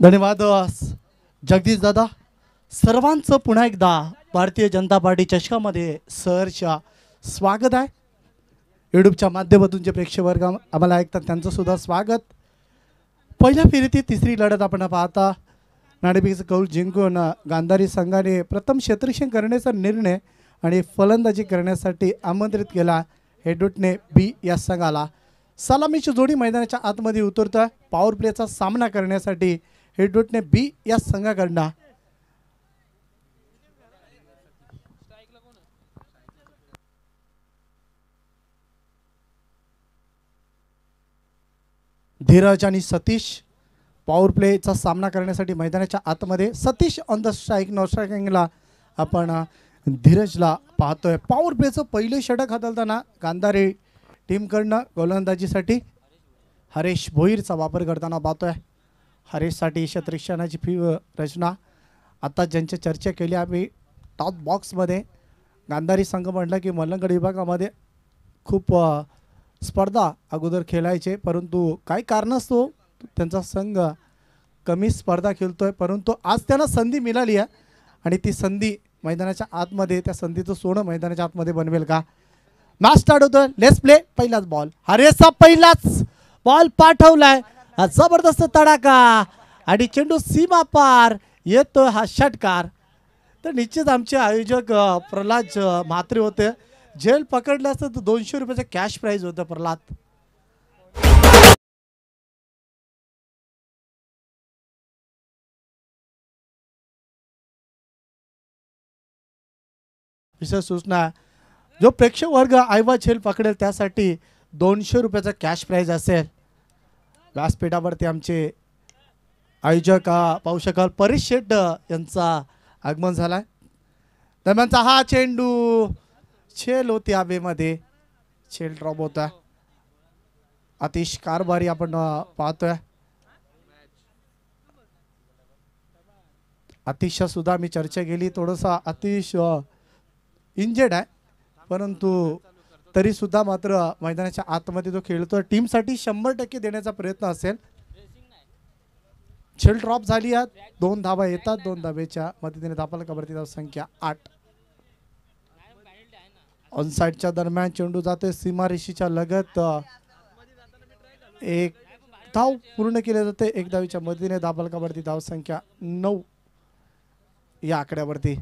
धन्यवाद जगदीश दादा. सर्वांचं पुन्हा एकदा भारतीय जनता पार्टी चषकामध्ये सहर्ष स्वागत आहे. यूट्यूबच्या माध्यमातून जे प्रेक्षक वर्ग आम्हाला ऐकतात त्यांचं सुद्धा स्वागत. पहिल्या फेरीतील तिसरी लढत आपण पाहता. नाणेफेकीचा कौल जिंकून गांधारी संघाने प्रथम क्षेत्ररक्षण करण्याचा निर्णय आणि फलंदाजी करण्यासाठी आमंत्रित केला. हेडूटने बी या संघाला सलामीची जोडी मैदानाच्या आतमध्ये उतरतोय. पॉवर प्लेचा सामना करण्यासाठी हेडूटने बी या संघाकडनं धीरज आणि सतीश पॉवर प्लेचा सामना करण्यासाठी मैदानाच्या आतमध्ये. Satish on the strike, non स्ट्रायकिंगला आपण धीरजला पाहतोय. पॉवर प्लेचं पहिलं षटक हाताळताना गांधारी टीमकडनं गोलंदाजीसाठी हरेश भोईरचा वापर करताना पाहतोय. हरेशसाठी क्षेत्ररक्षणाची रचना आता ज्यांची चर्चा केली आम्ही टॉप बॉक्समध्ये. गांधारी संघ म्हटलं की मल्लगड विभागामध्ये खूप स्पर्धा अगोदर खेळायचे, परंतु काही कारणास्तव त्यांचा संघ कमी स्पर्धा खेळतोय. परंतु आज त्यांना संधी मिळाली आहे आणि ती संधी मैदानाच्या आतमध्ये, त्या संधीचं सोनं मैदानाच्या आतमध्ये बनवेल का? मॅच स्टार्ट होतोय. Let's play. पहिलाच बॉल, हरेशचा पहिलाच बॉल पाठवलाय. जबरदस्त तडाखा आणि चेंडू सीमा पार येतोय हा षटकार. तर निश्चित आमचे आयोजक प्रल्हाद म्हात्रे होते. झेल पकडलं असतं तर 200 रुपयाचं कॅश प्राइज होतं. प्रल्हाद विशेष सूचना, जो प्रेक्षक वर्ग आयवा झेल पकडेल त्यासाठी 200 रुपयाचा कॅश प्राइज असेल. व्यासपीठावरती आमचे आयोजक पाहू शकाल परेश शेट यांचा आगमन झालाय. दरम्यानचा हा चेंडू छेल होती हवेमध्ये, छेल ड्रॉप होता. अतिश कारभारी आपण पाहतोय. अतिश सुद्धा मी चर्चा केली, थोडंसं अतिश इंजेड आहे, परंतु तरी सुद्धा मात्र मैदानाच्या आतमध्ये तो खेळतोय. टीमसाठी 100% देण्याचा प्रयत्न असेल. छेल ड्रॉप झाली आहे. 2 धावा येतात. 2 धावेच्या मदतीने धापाला कबरती धाव संख्या 8. ऑनसाइडच्या दरम्यान चेंडू जाते सीमारेषेच्या लगत. एक धाव पूर्ण केले जाते. 1 धावेच्या मदतीने धापाला कबरती धाव संख्या 9 या आकड्यावरती.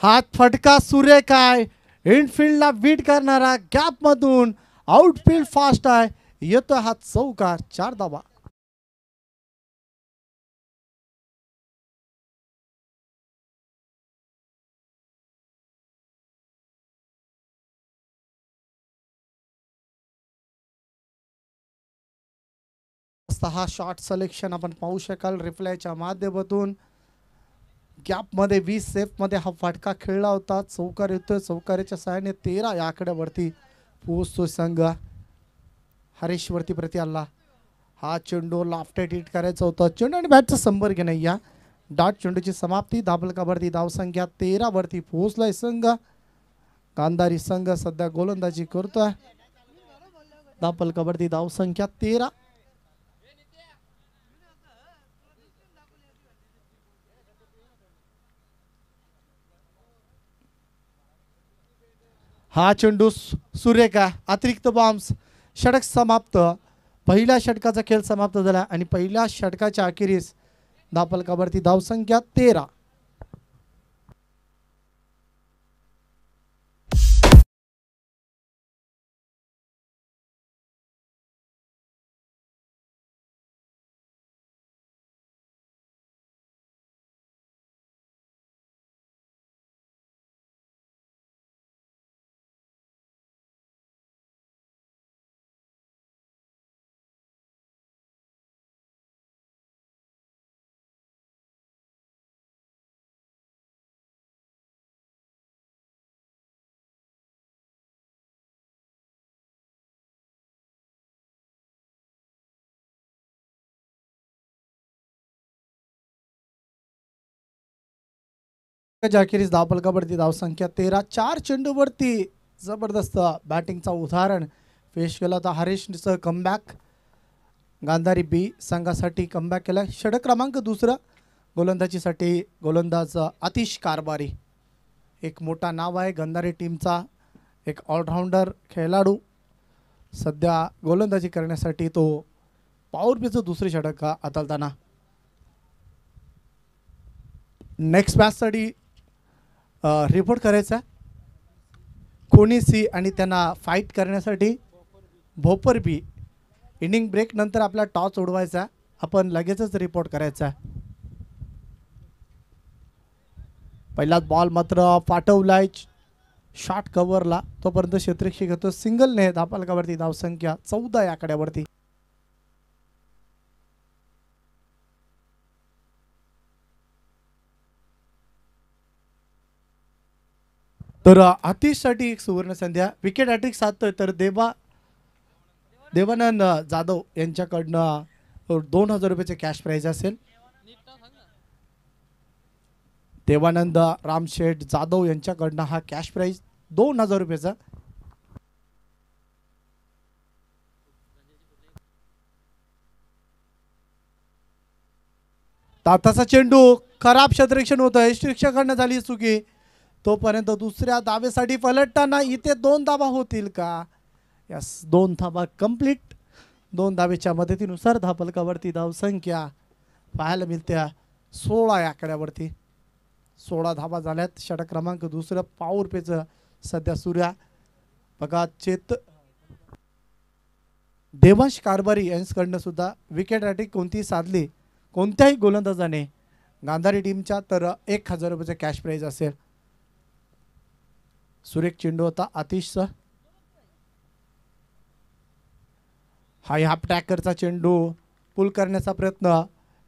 हात फटका सुरेख आहे. इनफिल्डला बीट करणारा गॅप मधून आउटफील्ड फास्ट आहे. येतो हा चौकार. 4 धावा. हा शॉट सिलेक्शन आपण पाहू शकाल रिप्लायच्या माध्यमातून. गॅप मध्ये 20 सेफ मध्ये हा फटका खेळला होता. चौकार येतोय. चौकाराच्या सहाय्याने 13 या आकड्यावरती पोहोचतो संघ. हरेश वरती प्रति आला. हा चेंडू लाफ्टेड हिट करायचा होता. चेंडू आणि बॅटचा संपर्क नाही. या डॉट चेंडूची समाप्ती. धाबलकावरती धाव संख्या 13 वरती पोहोचलाय संघ. गांधारी संघ सध्या गोलंदाजी करतोय. धाबलकावरती धाव संख्या 13. हा चेंडू सुरेखा अतिरिक्त बॉम्ब्स. षटक समाप्त. पहिल्या षटकाचा खेळ समाप्त झाला आणि पहिल्या षटकाच्या अखेरीस धापलकावरती धावसंख्या 13. अखेरीस धावफलकावरती धावसंख्या 13. 4 चेंडूवरती जबरदस्त बॅटिंगचा उदाहरण पेश केला होता हरीशचं कमबॅक. गांधारी बी संघासाठी कमबॅक केला. षटक क्रमांक 2. गोलंदाजीसाठी गोलंदाज आतिश कारभारी. एक मोठा नाव आहे गांधारी टीमचा, एक ऑलराऊंडर खेळाडू. सध्या गोलंदाजी करण्यासाठी तो पॉवर प्लेचं दुसरे षटक हाताळताना. नेक्स्ट मॅचसाठी रिपोर्ट करायचा कोणी सी आणि त्यांना फाईट करण्यासाठी भोपर बी. इनिंग ब्रेक नंतर आपला टॉस उडवायचा, आपण लगेचच रिपोर्ट करायचा. पहिलाच बॉल मात्र पाठवलाय शॉर्ट कव्हरला, तोपर्यंत क्षेत्ररक्षक घेतो सिंगलने. धावफलकावरती धावसंख्या 14 या आकड्यावरती. तर आतिशसाठी एक सुवर्ण संध्या. विकेट हॅट्रिक साधतोय तर देवानंद जाधव यांच्याकडनं 2000 रुपयाचे कॅश प्राइज असेल. देवानंद रामशेठ जाधव यांच्याकडनं हा कॅश प्राइज 2000 रुपयाचा. ताताचा चेंडू खराब क्षेत्ररक्षण होतं, शिक्षकांना झाली चुकी. तोपर्यंत दुसऱ्या धावेसाठी पलटताना इथे 2 धावा होतील का? यस, 2 धावा कंप्लीट. 2 धावेच्या मदतीनुसार धावफलकावरती धावसंख्या पाहायला मिळत्या 16 या आकड्यावरती. 16 धावा झाल्यात. षटक क्रमांक 2 पॉवर प्लेचं सध्या सूर्या. बघा देवांश कारभारी यांच्याकडनं सुद्धा विकेट हॅट्रिक कोणतीही साधली कोणत्याही गोलंदाजाने गांधारी टीमच्या तर 1000 रुपयाचे कॅश प्राइज असेल. सुरेख चेंडू होता आतिशचा. हाय हाफ टॅकरचा चेंडू पुल करण्याचा प्रयत्न,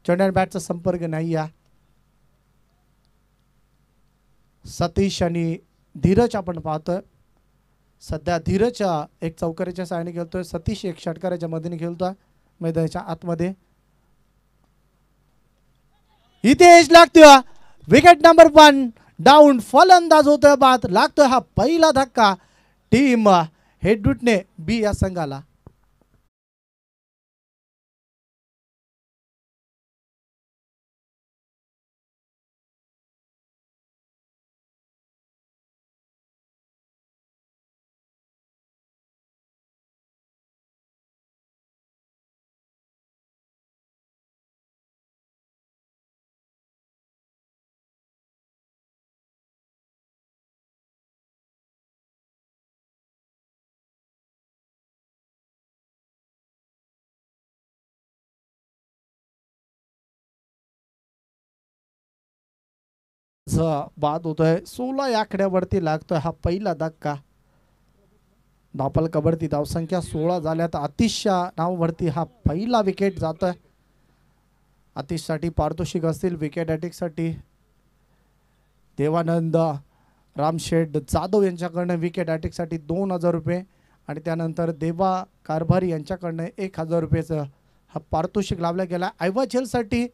चेंडू बॅटचा संपर्क नाही. या सतीश आणि धीरज आपण पाहतोय. सध्या धीरज एक चौकारीच्या साहाय्याने खेळतोय, सतीश एक षटकाराच्या मदतीने खेळतोय मैदानाच्या आतमध्ये. इथे एज लागतोय. Wicket number 1 down. फलंदाज होतोय बाद. लागतोय हा पहिला धक्का टीम हेडरूटने बी या संघाला. बाद होतोय. 16 या आकड्यावरती लागतोय हा पहिला धक्का. धावफलकावरती धावसंख्या 16 झाल्यात. आतिशच्या नावावरती हा पहिला विकेट जातोय. आतिशसाठी पारितोषिक असतील विकेट हॅट्रिकसाठी देवानंद रामशेठ जाधव यांच्याकडनं विकेट हॅट्रिकसाठी 2000 रुपये आणि त्यानंतर देवा कारभारी यांच्याकडनं 1000 रुपयाचं हा पारितोषिक लावला गेला. आयवाचेलसाठी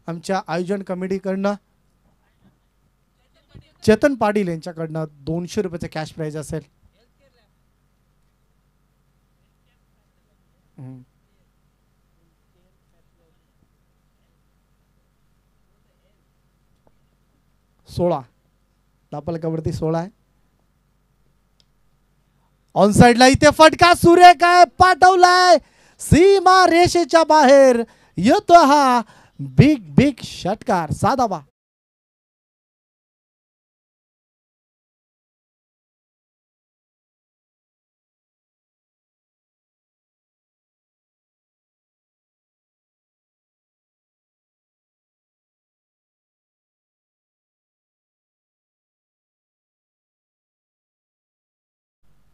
आमच्या आयोजन कमिटीकडनं चेतन पाटील यांच्याकडनं 200 रुपयाचे कॅश प्राइज असेल. सोळा धावफलकावरती 16 आहे. ऑन साइडला इथे फटका सूर्य काय पाठवलाय सीमा रेषेच्या बाहेर येतो हा बिग षटकार. साधावा.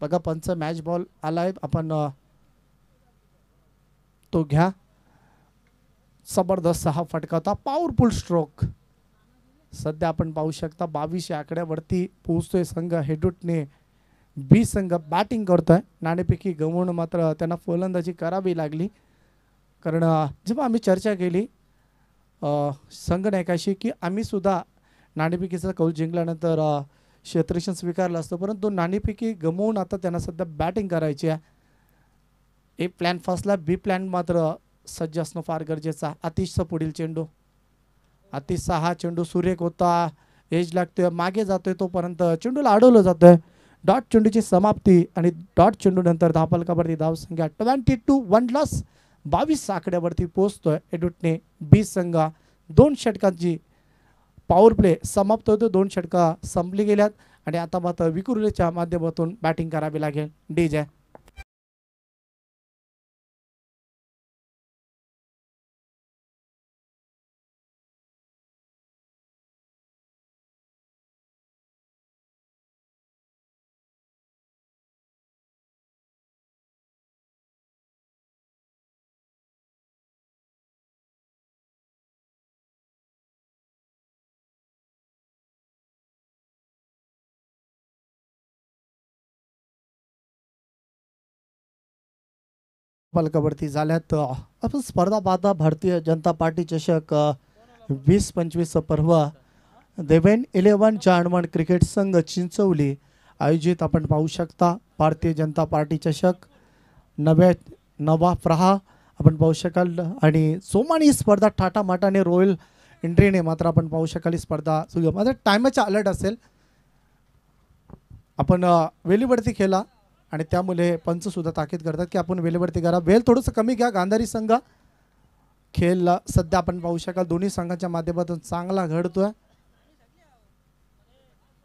बघा पंच मॅच बॉल आलाय, आपण तो घ्या. जबरदस्त हा फटका होता. Powerful stroke. सध्या आपण पाहू शकता 22 आकड्यावरती पोहोचतोय संघ हेडरूटने बी संघ बॅटिंग करतोय. नाणेफेकी गमवून मात्र त्यांना फलंदाजी करावी लागली, कारण जेव्हा आम्ही चर्चा केली संघनायकाशी की आम्ही सुद्धा नाणेफेकीचा कौल जिंकल्यानंतर क्षेत्ररक्षण स्वीकारलं असतं, परंतु नाणेफेकी गमवून आता त्यांना सध्या बॅटिंग करायची आहे. ए प्लॅन फसला, बी प्लॅन मात्र सज्ज असणं फार गरजेचं आहे. आतिशचा पुढील चेंडू, आतिशचा हा चेंडू सुरेख होता, एज लागतोय, मागे जातोय, तोपर्यंत चेंडूला अडवलं जातोय. डॉट चेंडूची समाप्ती आणि डॉट चेंडू नंतर धावफलकावरती धावसंख्या 22 22 आकड्यावरती पोहोचतोय. एडुटने बी संघ 2 षटकांची पॉवर प्ले समाप्त होतो, 2 षटका संपली गेल्यात आणि आता मात्र विकुर्लेच्या माध्यमातून बॅटिंग करावी लागेल. डीजे फलकावरती झाल्यात. आपण स्पर्धा पाहता भारतीय जनता पार्टी चषक 20-25 पर्व देवेन 11 जाणवण क्रिकेट संघ चिंचवली आयोजित आपण पाहू शकता. भारतीय जनता पार्टी चषक नवा प्रहा आपण पाहू शकाल आणि सोमानी स्पर्धा ठाटा माटाने रॉयल एंट्रीने मात्र आपण पाहू शकाल. स्पर्धा माझा टायमाचा अलर्ट असेल, आपण वेलीवरती खेळला आणि त्यामुळे पंच सुद्धा ताकीद करतात की आपण वेलीवरती करा, वेळ थोडंसं कमी घ्या. गांधारी संघ खेळ सध्या आपण पाहू शकाल दोन्ही संघाच्या माध्यमातून चांगला घडतोय.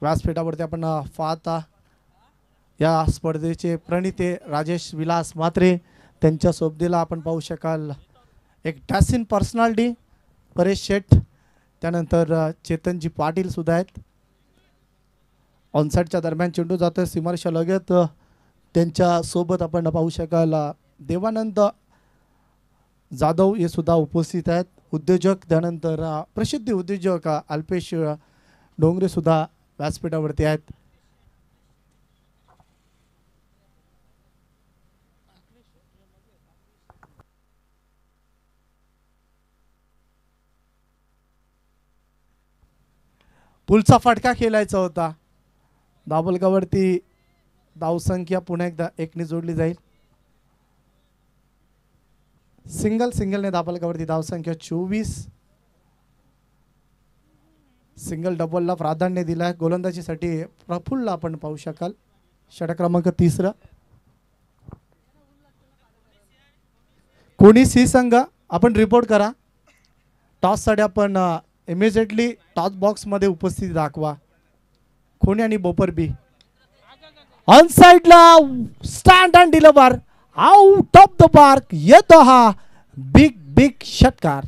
व्यासपीठावरती आपण पाहता या स्पर्धेचे प्रणिते राजेश विलास म्हात्रे, त्यांच्या सोबतीला आपण पाहू शकाल एक डॅसिन पर्सनॅलिटी परेश शेठ, त्यानंतर चेतनजी पाटील सुद्धा आहेत. ऑनसाईडच्या दरम्यान चेंडू जातोय सीमारेषा लगत, त्यांच्या सोबत आपण पाहू शकाल देवानंद जाधव हे सुद्धा उपस्थित आहेत. उद्योजक त्यानंतर प्रसिद्ध उद्योजक अल्पेश डोंगरे सुद्धा व्यासपीठावरती आहेत. पुलचा फटका खेळायचा होता. धावफलकावरती धावसंख्या पुन्हा एकदा 1 ने जोडली जाईल. सिंगलने धावफलकावरती धावसंख्या 24. सिंगल डबलला प्राधान्य दिलाय. गोलंदाजीसाठी प्रफुल्ल आपण पाहू शकाल षटक क्रमांक 3. कोणी सी संघ आपण रिपोर्ट करा. टॉससाठी आपण इमिजिएटली टॉस बॉक्समध्ये उपस्थिती दाखवा. कोणी आणि बोपर बी ऑन साइडला stand and deliver out of the park येतो हा बिग षटकार.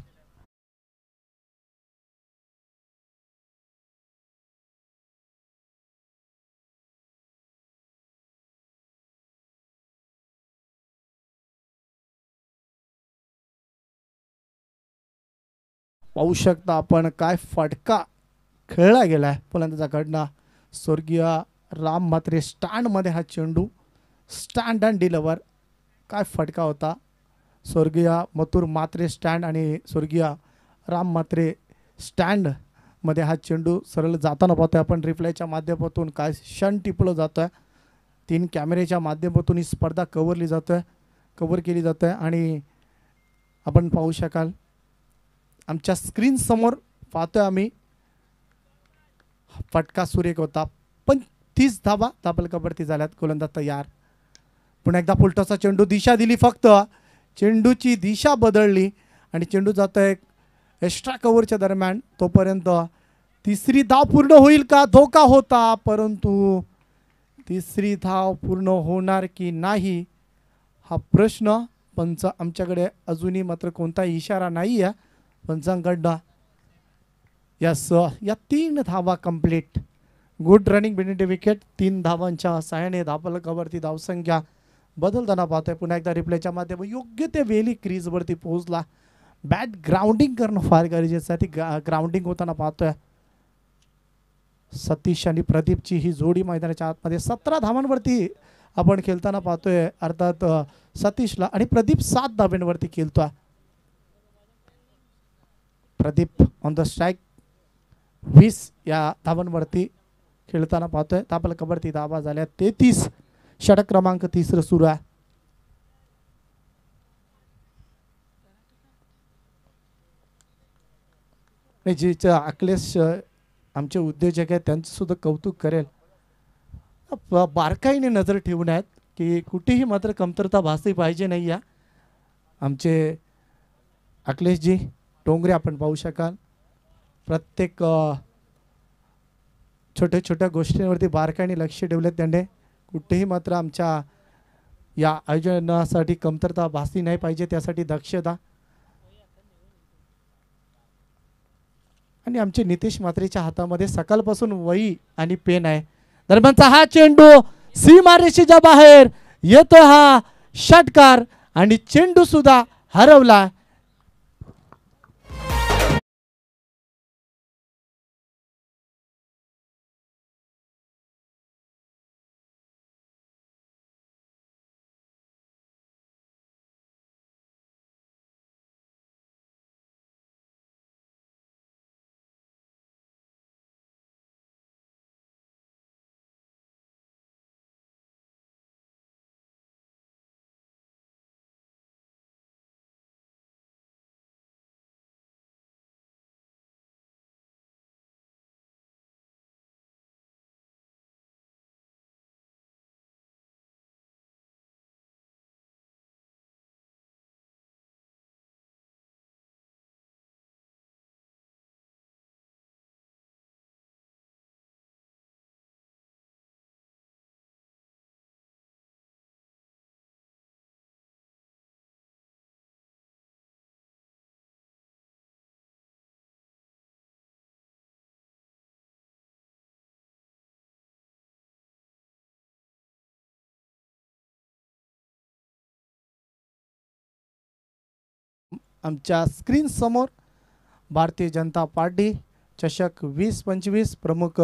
पाहू शकता आपण काय फटका खेळला गेलाय फलंदाजाकडनं. स्वर्गीय राम म्हात्रे स्टँड मध्ये हा चेंडू स्टँड अँड डिलिव्हर, काय फटका होता. स्वर्गीय मथुर म्हात्रे स्टँड आणि स्वर्गीय राम म्हात्रे स्टँड मध्ये हा चेंडू सरळ जाताना पाहतोय आपण रिप्लायच्या माध्यमातून. काय क्षण टिपलं जातोय. 3 कॅमेऱ्याच्या माध्यमातून ही स्पर्धा कव्हर केली जातोय आणि आपण पाहू शकाल आमच्या स्क्रीन समोर पाहतोय आम्ही. फटका सुरेख होता. 35 धावा धावफलकावरती झाल्यात. गोलंदाज तयार. पुन्हा एकदा फुलटॉसचा चेंडू, दिशा दिली, फक्त चेंडूची दिशा बदलली आणि चेंडू जातोय एक्स्ट्रा कव्हरच्या दरम्यान. तोपर्यंत 3री धाव पूर्ण होईल का, धोका होता, परंतु 3री धाव पूर्ण होणार की नाही हा प्रश्न. पंच आमच्याकडे अजूनही मात्र कोणताही इशारा नाही आहे पंचांकडनं. यस, या 3 धावा कंप्लीट. गुड रनिंग बिनिट विकेट. 3 धावांच्या सहाय्याने धावफलकावरती धावसंख्या बदलताना पाहतोय. पुन्हा एकदा रिप्लेच्या माध्यमातून योग्य ते वेली क्रीजवरती पोहोचला. बॅट ग्राउंडिंग करणं फार गरजेचं आहे. ती ग्राउंडिंग होताना पाहतोय. सतीश आणि प्रदीपची ही जोडी मैदानाच्या आतमध्ये 17 धावांवरती आपण खेळताना पाहतोय. अर्थात सतीशला आणि प्रदीप 7 धावांवरती खेळतोय. Pradeep on the strike. 20 या धावांवरती खेळताना पाहतोय. तापल कबरती धावा झाल्या 33. षटक क्रमांक 3 सुरू आहे. जे अखिलेश आमचे उद्योजक आहेत त्यांचं सुद्धा कौतुक करेल. बारकाईने नजर ठेवून आहेत की कुठेही मात्र कमतरता भासली पाहिजे नाही. या आमचे अखिलेशजी डोंगरे आपण पाहू शकाल प्रत्येक छोट्या छोट्या गोष्टींवरती बारकाईने लक्ष ठेवले त्यांनी. कुठेही मात्र आमच्या या आयोजनासाठी कमतरता भासली नाही पाहिजे त्यासाठी दक्षता. आणि आमचे नितेश म्हात्रेच्या हातामध्ये सकाळपासून वही आणि पेन आहे. दरम्यानचा हा चेंडू सीमारेषेच्या बाहेर येतो. हा षटकार आणि चेंडू सुद्धा हरवला. आमच्या स्क्रीन समोर भारतीय जनता पार्टी चषक 2025 प्रमुख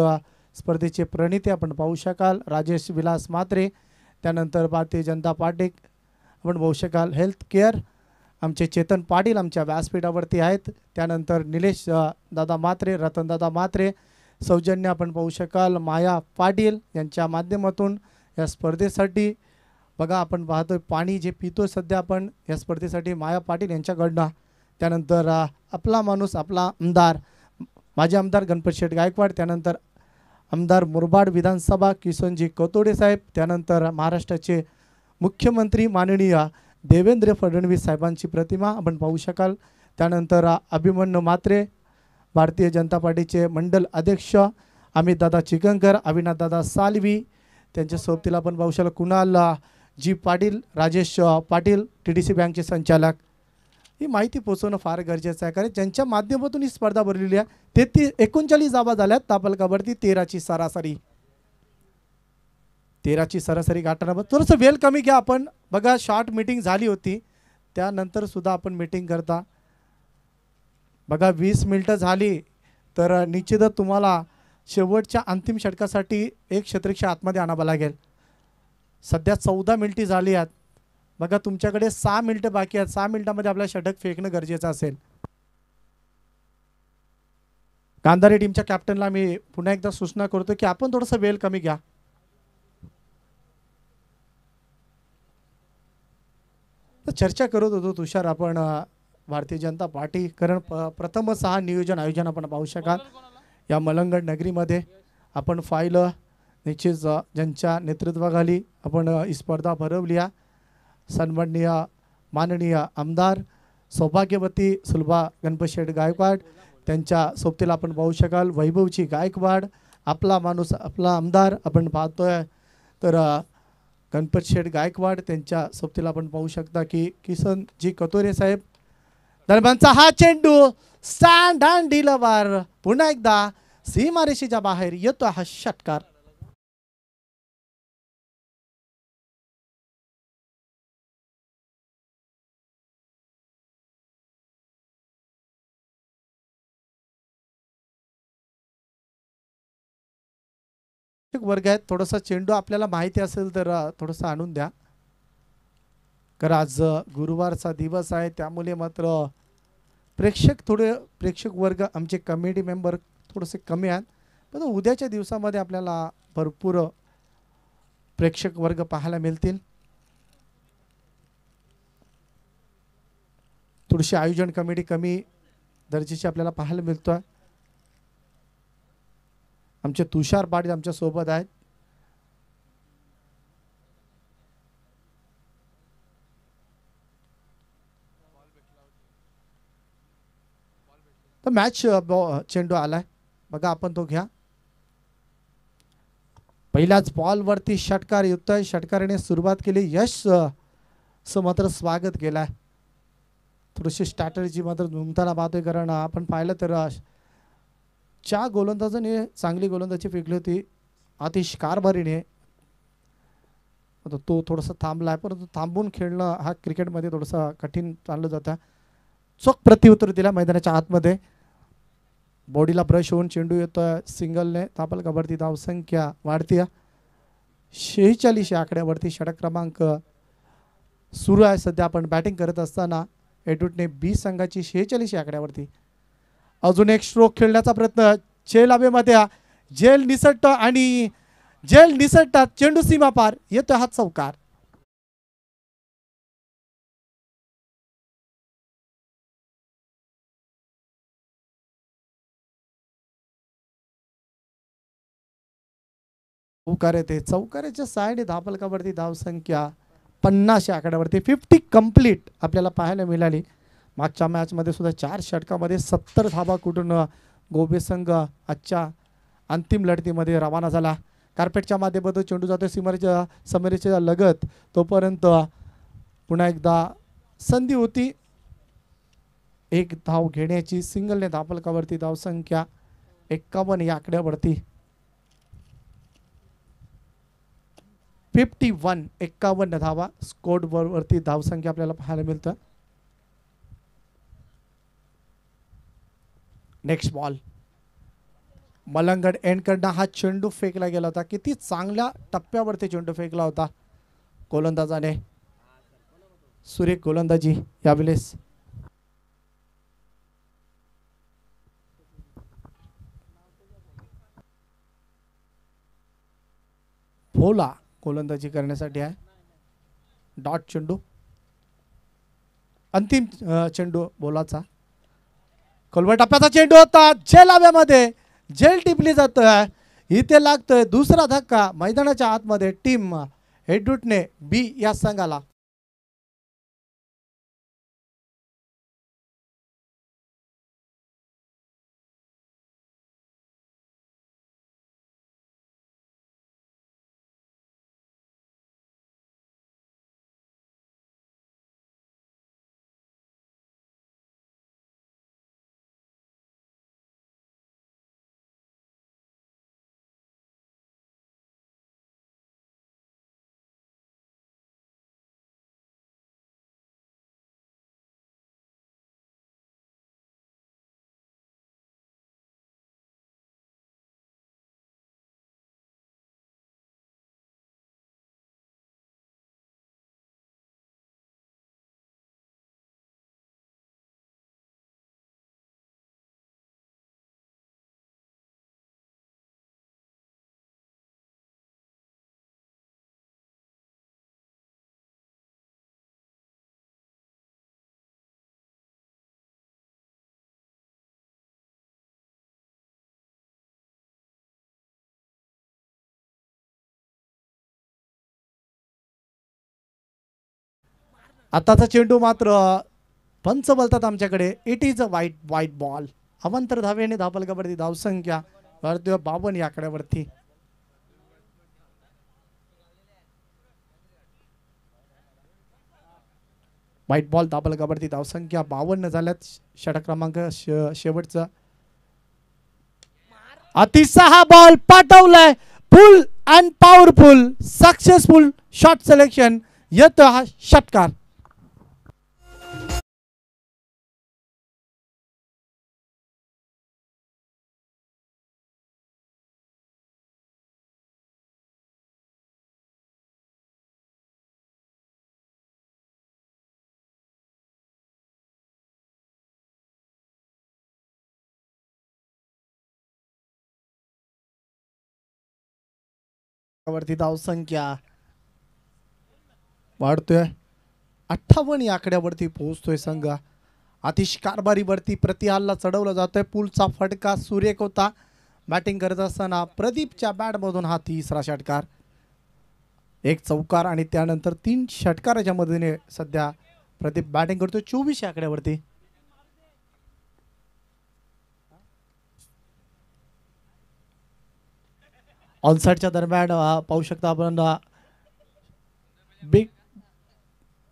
स्पर्धेचे प्रणेते आपण पाहू शकाल राजेश विलास म्हात्रे. त्यानंतर भारतीय जनता पार्टी आपण पाहू शकाल हेल्थ केअर आमचे चेतन पाटील आमच्या व्यासपीठावरती आहेत. त्यानंतर निलेश दादा म्हात्रे, रतनदादा म्हात्रे. सौजन्य आपण पाहू शकाल माया पाटील यांच्या माध्यमातून या स्पर्धेसाठी बघा आपण पाहतोय पाणी जे पितो सध्या आपण या स्पर्धेसाठी माया पाटील यांच्याकडनं. त्यानंतर आपला माणूस आपला आमदार माजी आमदार गणपत शेठ गायकवाड. त्यानंतर आमदार मुरबाड विधानसभा किसनजी कतोडे साहेब. त्यानंतर महाराष्ट्राचे मुख्यमंत्री माननीय देवेंद्र फडणवीस साहेबांची प्रतिमा आपण पाहू शकाल. त्यानंतर अभिमन्यू म्हात्रे भारतीय जनता पार्टीचे मंडल अध्यक्ष अमितदादा चिकनकर, अविनाथदादा सालवी त्यांच्या सोबतीला आपण पाहू शकाल कुणाल जी पाटील, राजेश पाटील TDC बँकचे संचालक. ही माहिती पोहोचवणं फार गरजेचं आहे कारण ज्यांच्या माध्यमातून ही स्पर्धा भरलेली आहे. 39 जावा झाल्यात. तापल कबड्डी 13ची सरासरी 13ची सरासरी गाठताना थोडंसं वेळ कमी घ्या. आपण बघा शॉर्ट मीटिंग झाली होती त्यानंतर सुद्धा आपण मीटिंग करता. बघा 20 मिनटं झाली तर निश्चितच तुम्हाला शेवटच्या अंतिम षटकासाठी एक क्षेत्ररक्षक आतमध्ये आणावं लागेल. सध्या 14 मिनिटे झाली आहेत. बघा तुमच्याकडे 6 मिनिटं बाकी आहेत. 6 मिनिटांमध्ये आपल्याला षटक फेकणं गरजेचं असेल. गांधारी टीमच्या कॅप्टनला मी पुन्हा एकदा सूचना करतो की आपण थोडंसं वेळ कमी घ्या. चर्चा करत होतो तुषार आपण भारतीय जनता पार्टी कारण प्रथमच हा नियोजन आयोजन आपण पाहू शकाल या मलंगड नगरीमध्ये आपण फाईल निश्चित ज्यांच्या नेतृत्वाखाली आपण ही स्पर्धा भरवली आहे. सन्माननीय माननीय आमदार सौभाग्यवती सुलभा गणपत शेठ गायकवाड त्यांच्या सोबतीला आपण पाहू शकाल वैभवची गायकवाड. आपला माणूस आपला आमदार आपण पाहतोय तर गणपत शेठ गायकवाड त्यांच्या सोबतीला आपण पाहू शकता की किसन जी कतोरे साहेब. दरम्यानचा हा चेंडू स्टँड अँड डिलवर पुन्हा एकदा सीमारेषेच्या बाहेर येतो हा षटकार. वर्ग आहेत थोडासा चेंडू आपल्याला माहिती असेल तर थोडंसं आणून द्या कारण आज गुरुवारचा दिवस आहे त्यामुळे मात्र प्रेक्षक वर्ग आमचे कमिटी मेंबर थोडेसे कमी आहेत, पण उद्याच्या दिवसामध्ये आपल्याला भरपूर प्रेक्षक वर्ग पाहायला मिळतील. थोडीशी आयोजन कमिटी कमी दर्जाची आपल्याला पाहायला मिळतोय. आमचे तुषार पाटील आमच्या सोबत आहेत. तर मॅच चेंडू आलाय बघा, आपण तो घ्या. पहिल्याच बॉलवरती षटकार येतोय. षटकाराने सुरुवात केली. यश मात्र स्वागत केलाय. थोडीशी स्ट्रॅटर्जी मात्र घुमताना पाहतोय, कारण आपण पाहिलं तर च्या गोलंदाजाने चांगली गोलंदाजी फेकली होती आतिश कारभारीने. तो थोडासा थांबलाय, परंतु थांबून खेळणं हा क्रिकेटमध्ये थोडंसं कठीण चाललं जातं. चोख प्रत्युत्तर दिला मैदानाच्या आतमध्ये. बॉडीला ब्रश होऊन चेंडू येतोय सिंगलने. तापल कबरती धावसंख्या वाढती 46 आकड्यावरती. षटक क्रमांक सुरू आहे सध्या. आपण बॅटिंग करत असताना एडवुडने बी संघाची 46 आकड्यावरती. अजून एक स्ट्रोक खेळण्याचा प्रयत्न. झेल हवेमध्ये, झेल निसटतो आणि झेल निसटतात. चेंडू सीमा पार येतोय हा चौकार. चौकार येते. चौकाराच्या साइड धापलकावरती धावसंख्या 50 आकड्यावरती. 50 कंप्लीट आपल्याला पाहायला मिळाली. मागच्या मॅचमध्ये सुद्धा 4 षटकामध्ये 70 धावा कुठून गोबे संघ आजच्या अंतिम लढतीमध्ये रवाना झाला. कार्पेटच्या माध्यमातून चेंडू जातो समोरच्या लगत. तोपर्यंत पुन्हा एकदा संधी होती एक धाव घेण्याची. सिंगलने धापलकावरती धावसंख्या 51 या आकड्यावरती. 51 धावा स्कोर वरती धावसंख्या आपल्याला पाहायला मिळतं. Next ball. मलंगड एंडकडनं हा चेंडू फेकला गेला होता. किती चांगल्या टप्प्यावरती चेंडू फेकला होता गोलंदाजाने. सुरेख गोलंदाजी यावेळेस. भोला गोलंदाजी करण्यासाठी आहे. डॉट चेंडू. अंतिम चेंडू बोलाचा. खोलवर टप्प्याचा चेंडू होता. झेल हव्यामध्ये, झेल टिपली जातोय. इथे लागतोय दुसरा धक्का मैदानाच्या आतमध्ये. टीम एडवुडने बी या संघाला. आताचा चेंडू मात्र पंच बोलतात आमच्याकडे. इट इज अ वाईट बॉल. अवंतर धावेने धापलकावरती धावसंख्या 52 या आकड्यावरती. व्हाईट बॉल धापलकावरती धावसंख्या 52 झाल्यात. षटक क्रमांक शेवटचा. अतिशहा बॉल पाठवलाय. फुल and powerful successful shot selection. येतो हा षटकार. वरती धावसंख्या वाढतोय, 58 या आकड्यावरती पोहोचतोय संघ. आतिश कारभारीवरती प्रतिहल्ला चढवला जातोय. पुलचा फटका सुरेख होता. बॅटिंग करत असताना प्रदीपच्या बॅटमधून हा तिसरा षटकार, एक चौकार आणि त्यानंतर 3 षटकाराच्या मदतीने सध्या प्रदीप बॅटिंग करतोय 24 या आकड्यावरती. ऑनसाइडच्या दरम्यान पाहू शकता आपण बिग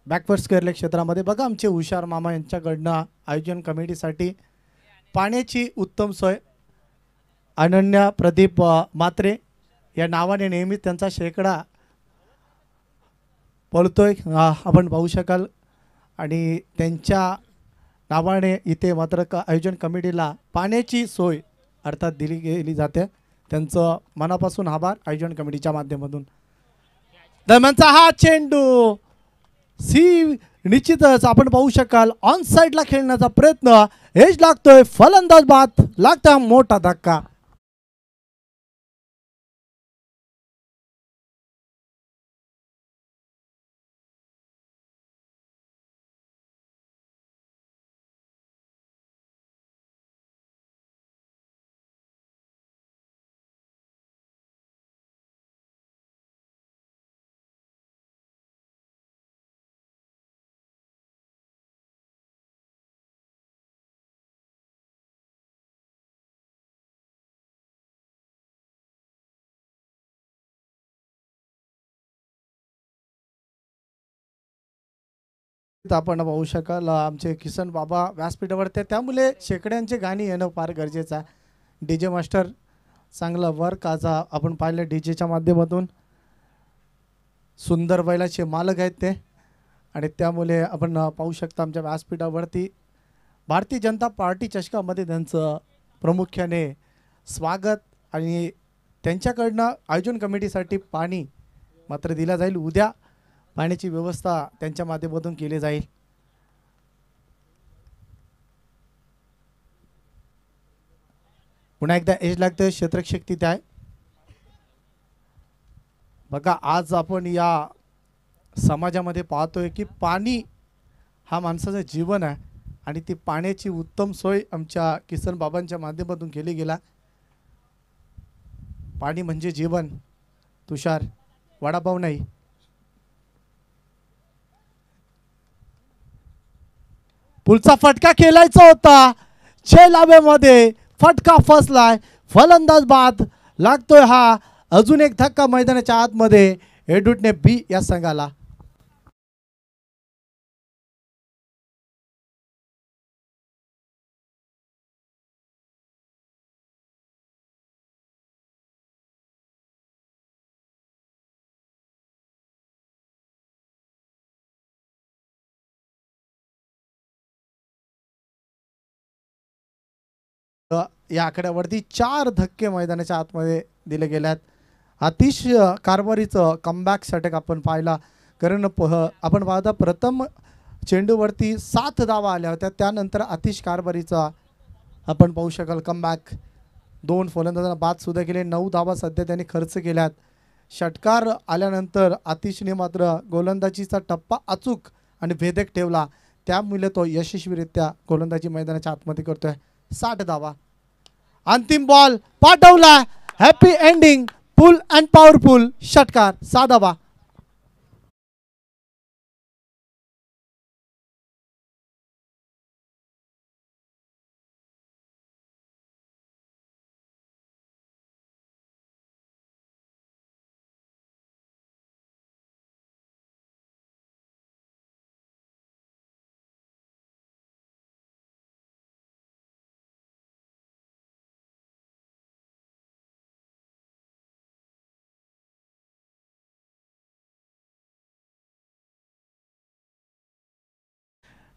बॅकवर्ड स्क्वेअर क्षेत्रामध्ये बघा आमचे हुशार मामा यांच्याकडनं आयोजन कमिटीसाठी पाण्याची उत्तम सोय. अनन्या प्रदीप मात्रे या नावाने नेहमी त्यांचा शेकडा पळतोय आपण पाहू शकाल. आणि त्यांच्या नावाने इथे मात्र आयोजन कमिटीला पाण्याची सोय अर्थात दिली गेली जाते. त्यांचं मनापासून आभार आयोजन कमिटीच्या माध्यमातून. दरम्यानचा हा चेंडू सी निश्चितच आपण पाहू शकाल ऑन साइडला खेळण्याचा प्रयत्न, एज लागतोय, फलंदाज बाद लागता मोठा धक्का. आपण पाहू शकाल आमचे किसन बाबा व्यासपीठावरती, त्यामुळे शेकड्यांचे गाणी येणं फार गरजेचं आहे. डीजे मास्टर चांगला वर्क आज आपण पाहिलं डीजेच्या माध्यमातून. सुंदर बैलाचे मालक आहेत ते आणि त्यामुळे आपण पाहू शकता आमच्या व्यासपीठावरती भारतीय जनता पार्टी चषकामध्ये त्यांचं प्रामुख्याने स्वागत. आणि त्यांच्याकडनं आयोजन कमिटीसाठी पाणी मात्र दिला जाईल. उद्या पाण्याची व्यवस्था त्यांच्या माध्यमातून केली जाईल. पुन्हा एकदा एज लागतं, क्षेत्रक्षक तिथे आहे बघा. आज आपण या समाजामध्ये पाहतोय की पाणी हा माणसाचं जीवन आहे आणि ती पाण्याची उत्तम सोय आमच्या किसन बाबांच्या माध्यमातून केली गेला. पाणी म्हणजे जीवन, तुषार, वडापाव नाही. पुलचा फटका खेळायचा होता, 6 लाव्यामध्ये फटका फसलाय, फलंदाज बाद लागतोय. हा अजून एक धक्का मैदानाच्या आतमध्ये एडुटने बी या संघाला. या आकड्यावरती 4 धक्के मैदानाच्या आतमध्ये दिले गेल्यात. आतिश कारभारीचं कमबॅक षटक आपण पाहिला, कारण आपण पाहता प्रथम चेंडूवरती 7 धावा आल्या होत्या. त्यानंतर आतिश कारभारीचा आपण पाहू शकाल कमबॅक, 2 फलंदाजांना बाद सुद्धा केले, 9 धावा सध्या त्यांनी खर्च केल्यात. षटकार आल्यानंतर आतिशने मात्र गोलंदाजीचा टप्पा अचूक आणि भेदक ठेवला, त्यामुळे तो यशस्वीरित्या गोलंदाजी मैदानाच्या आतमध्ये करतोय. 60 धावा, अंतिम बॉल पाठवला, happy ending, full and powerful षटकार, 6 धावा.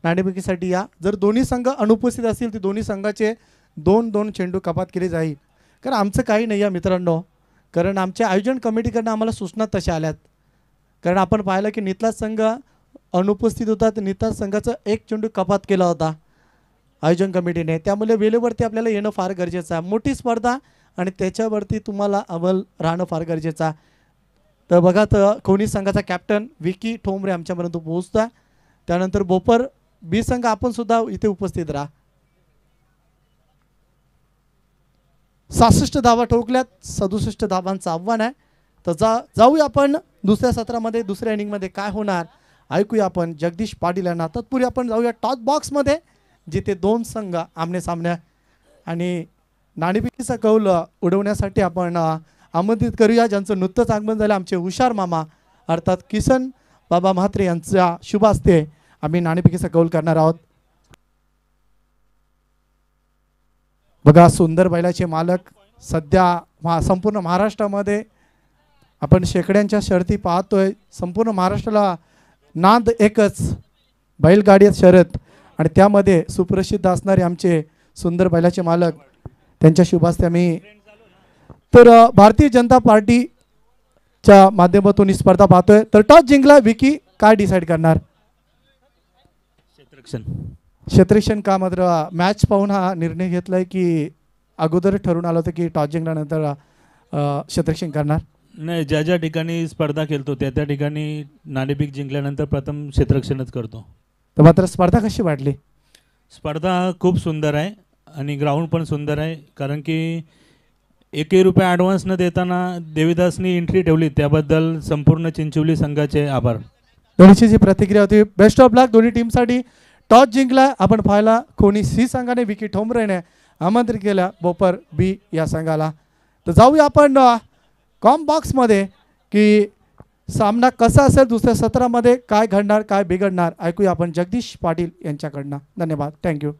नाणेफेकीसाठी या, जर दोन्ही संघ अनुपस्थित असतील तर दोन्ही संघाचे 2-2 चेंडू कपात केले जाईल. कारण आमचं काही नाही आहे मित्रांनो, कारण आमच्या आयोजन कमिटीकडनं आम्हाला सूचना तशा आल्यात. कारण आपण पाहिलं की नितलाज संघ अनुपस्थित होता, तर नितलाज संघाचा 1 चेंडू कपात केला होता आयोजन कमिटीने. त्यामुळे वेळेवरती आपल्याला येणं फार गरजेचं आहे. मोठी स्पर्धा आणि त्याच्यावरती तुम्हाला अमल राहणं फार गरजेचं आहे. तर बघा तर कोणी संघाचा कॅप्टन विकी ठोंबरे आमच्यापर्यंत पोहोचतोय. त्यानंतर बोपर बी संघ आपण सुद्धा इथे उपस्थित राहा. 66 धावा ठोकल्यात, 67 धावांचं आव्हान आहे. तर जाऊया आपण दुसऱ्या सत्रामध्ये, दुसऱ्या इनिंगमध्ये काय होणार ऐकूया आपण जगदीश पाटील यांना. तत्पूर्वी आपण जाऊया टॉस बॉक्समध्ये, जिथे दोन संघ आमने सामने आणि नाणेफेकीचा कौल उडवण्यासाठी आपण आमंत्रित करूया. ज्यांचं नुकतंच आगमन झालं आमचे हुशार मामा अर्थात किसन बाबा म्हात्रे यांच्या शुभ हस्ते आम्ही नाणेफेकीचा कौल करणार आहोत. बघा सुंदर बैलाचे मालक सध्या संपूर्ण महाराष्ट्रामध्ये आपण शेकड्यांच्या शर्यती पाहतोय. संपूर्ण महाराष्ट्राला नाद एकच बैलगाडी शर्यत आणि त्यामध्ये सुप्रसिद्ध असणारे आमचे सुंदर बैलाचे मालक त्यांच्या शुभ हस्ते आम्ही तर भारतीय जनता पार्टीच्या माध्यमातून ही स्पर्धा पाहतोय. तर टॉस जिंकला विकी काय डिसाईड करणार? क्षेत्ररक्षण का मात्र मॅच पाहून हा निर्णय घेतलाय की अगोदर ठरवून आलं होतं की टॉस जिंकल्यानंतर क्षेत्ररक्षण करणार? नाही, ज्या ज्या ठिकाणी स्पर्धा खेळतो त्या त्या ठिकाणी नाणेफेक जिंकल्यानंतर प्रथम क्षेत्ररक्षणच करतो. तर मात्र स्पर्धा कशी वाटली? स्पर्धा खूप सुंदर आहे आणि ग्राउंड पण सुंदर आहे. कारण की 1 रुपया ॲडव्हान्स न देताना देवीदासनी एंट्री ठेवली त्याबद्दल संपूर्ण चिंचोली संघाचे आभार. दोन्हीची जी प्रतिक्रिया होती बेस्ट ऑफ लक दोन्ही टीमसाठी. टॉस जिंकला आपण पाहायला कोणी सी संघाने विकी ठोंबरेने आमंत्रित केल्या बोपर बी या संघाला. तर जाऊया आपण कॉम बॉक्समध्ये की सामना कसा असेल, दुसऱ्या सत्रामध्ये काय घडणार काय बिघडणार ऐकूया आपण जगदीश पाटील यांच्याकडनं. धन्यवाद, थँक्यू.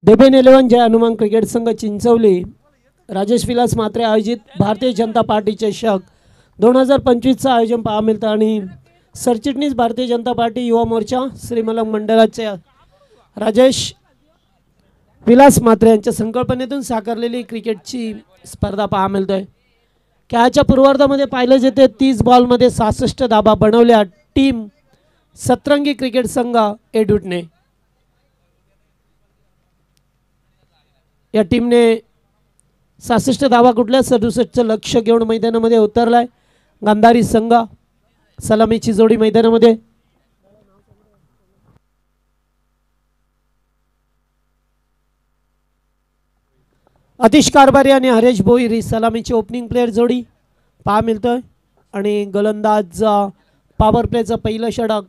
देबेन 11 जय हनुमान क्रिकेट संघ चिंचवली राजेश विलास म्हात्रे आयोजित भारतीय जनता पार्टीचे चषक 2025चं आयोजन पाहा मिळतं आणि सरचिटणीस भारतीय जनता पार्टी युवा मोर्चा श्रीमलंग मंडळाचे राजेश विलास म्हात्रे यांच्या संकल्पनेतून साकारलेली क्रिकेटची स्पर्धा पाहा मिळतोय. खेळाच्या पूर्वार्धामध्ये पाहिलं जेथे 30 बॉलमध्ये 66 धाबा बनवल्या टीम सतरंगी क्रिकेट संघ एडूटने. या टीमने 66 धावा कुठल्या 67चं लक्ष घेऊन मैदानामध्ये उतरलाय. गांधारी संघ सलामीची जोडी मैदानामध्ये. अतिश कारभारी आणि हरेश भोईर ही सलामीची ओपनिंग प्लेयर जोडी पहा मिळतोय आणि गोलंदाज पॉवर प्लेचं पहिलं षटक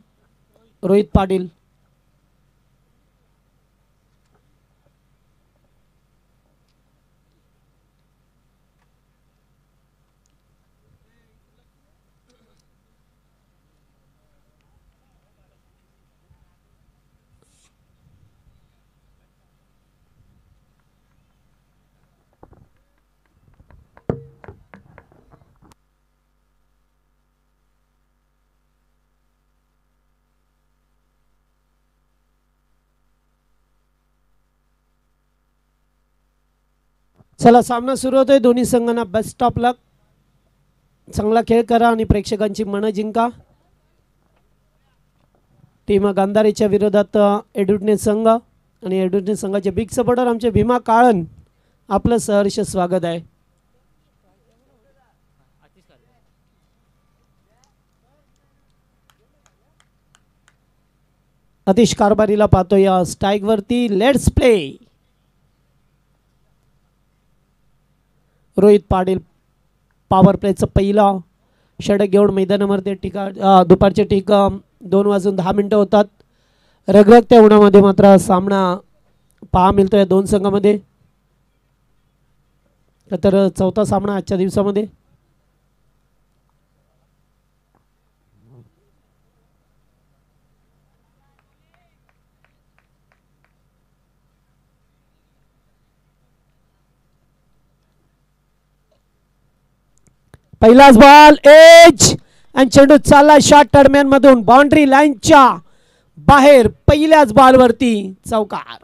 रोहित पाटील. चला सामना सुरू होतोय. दोन्ही संघांना बेस्ट ऑफ लक. चांगला खेळ करा आणि प्रेक्षकांची मनं जिंका. टीम गांधारीच्या विरोधात एडुटणे संघ आणि एडुटणे संघाचे बिग सपोर्टर आमचे भीमा काळन आपलं सहर्ष स्वागत आहे. अतिश कारभारीला पाहतो या स्ट्राईक वरती. Let's play. Rohit Patil power प्लेचं पहिला षटक घेऊन मैदानामध्ये दुपारचे ठीक 2:10 होतात. रगरगत्या उन्हामध्ये मात्र सामना पहा मिळतोय दोन संघामध्ये. तर चौथा सामना आजच्या दिवसामध्ये. पहिलाच बॉल एज आणि चेंडू चालला शॉर्ट टर्मिनल मधून बाउंड्री लाईनच्या बाहेर. पहिल्याच बॉल वरती चौकार.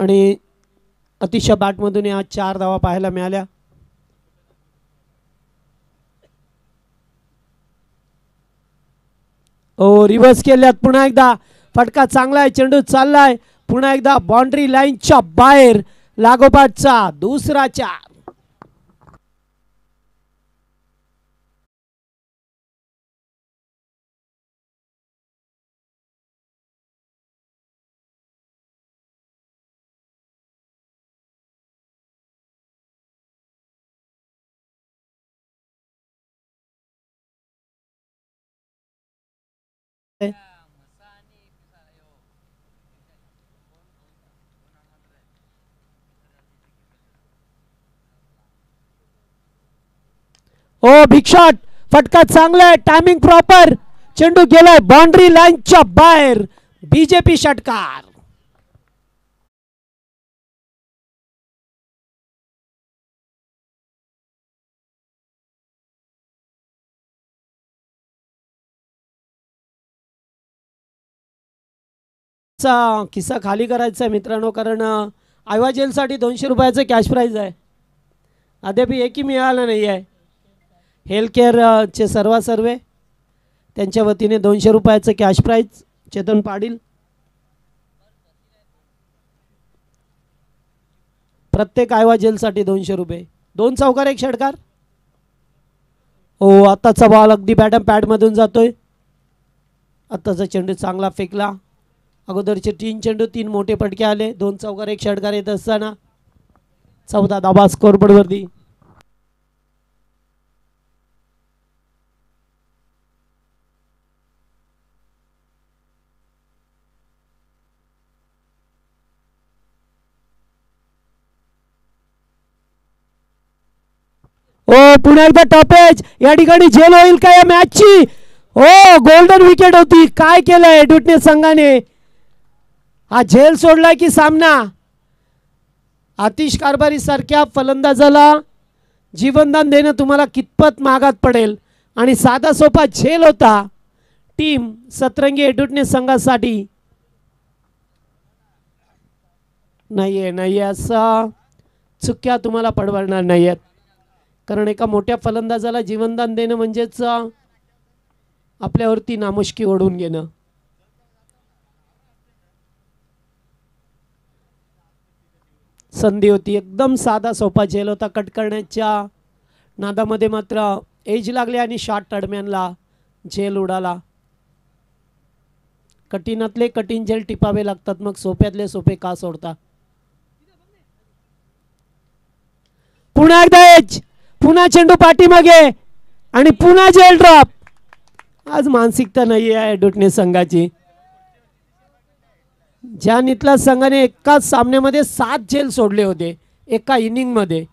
आणि अतिशय बॅटमधून या 4 धावा पाहायला मिळाल्या. रिव्हर्स केल्यात. पुन्हा एकदा फटका चांगला आहे. चेंडू चाललाय पुन्हा एकदा बाउंड्री लाईनच्या बाहेर. लागोपाठचा दुसरा 4. Big shot. फटका चांगला आहे. Timing proper. चेंडू गेलाय बाउंड्री लाईनच्या बाहेर. बीजेपी षटकार. किस्सा खाली करायचा आहे मित्रांनो, कारण आयवाजेलसाठी 200 रुपयाचं कॅश प्राईज आहे. अद्याप एकही मिळालं नाही आहे. हेल्थ केअरचे सर्वे त्यांच्या वतीने 200 रुपयाचं कॅश प्राईज. चेतन पाटील. प्रत्येक आयवाजेलसाठी 200 रुपये. 2 चौकार 1 षटकार. आत्ताचा बॉल अगदी बॅटम पॅडमधून जातोय. आत्ताचा चेंडू चांगला फेकला. अगोदरचे 3 चेंडू 3 मोठे फटके आले. 2 चौकार 1 षटकार येत असताना 14 धावा स्कोरबोर्डवरती. पुन्हा एकदा टॉपेज. या ठिकाणी झेल होईल का या मॅचची? गोल्डन विकेट होती. काय केलंय एडवटनेस संघाने? हा झेल सोडलाय की सामना? आतिश कारभारी सारख्या फलंदाजाला जीवनदान देणं तुम्हाला कितपत महागात पडेल? आणि साधा सोपा झेल होता टीम सतरंगी एडवटनेस संघासाठी. नाहीये असा चुक्या तुम्हाला पडवणार नाहीयेत, कारण एका मोठ्या फलंदाजाला जीवनदान देणं म्हणजेच आपल्यावरती नामुष्की ओढून घेणं. संधी होती. एकदम साधा सोपा झेल होता. कट करण्याच्या नादामध्ये मात्र एज लागले आणि शॉट दरम्यानला झेल उडाला. कठीणातले कठीण झेल टिपावे लागतात, मग सोप्यातले सोपे का सोडता? पुन्हा एकदा एज. पुन्हा चेंडू पाठीमागे आणि पुन्हा झेल ड्रॉप. आज मानसिकता नाही आहे एडवटनेस संघाची. ज्या नितला संघाने एकाच सामन्यामध्ये 7 झेल सोडले होते एका इनिंग मध्ये,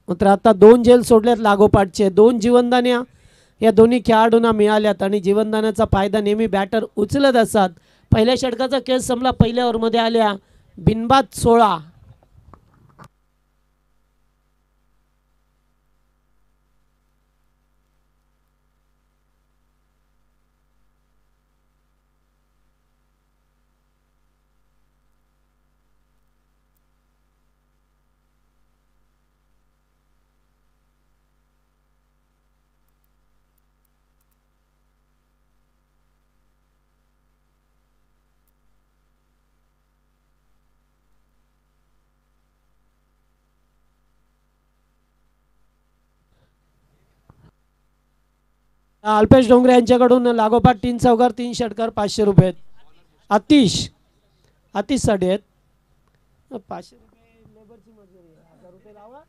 मात्र आता 2 झेल सोडल्यात लागोपाठचे. 2 जीवनदान्या या दोन्ही खेळाडूंना मिळाल्यात आणि जीवनदानाचा फायदा नेहमी बॅटर उचलत असतात. पहिल्या षटकाचा खेळ संपला. पहिल्या ओव्हरमध्ये आल्या बिनबाद 16. अल्पेश डोंगरे यांच्याकडून लागोपाठ 3 चौकार 3 षटकार 500 रुपये. आतिश साठी आहेत 500 रुपये. लेबरची मजुरी 1000 रुपये लावा.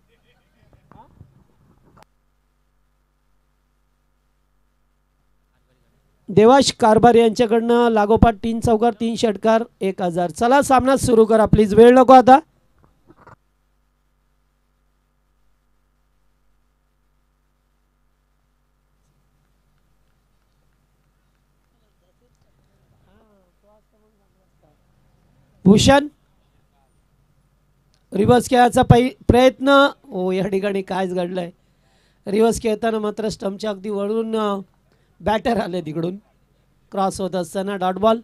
देवाश कारभारी यांच्याकडनं लागोपाठ 3 चौकार 3 षटकार 1000. चला सामना सुरू करा प्लीज. वेळ नको आता. भूषण रिव्हर्स खेळायचा प्रयत्न. या ठिकाणी कायच घडलंय. रिव्हर्स खेळताना मात्र स्टंपच्या अगदी वळून बॅटर आले तिकडून. क्रॉस होत असताना डॉट बॉल.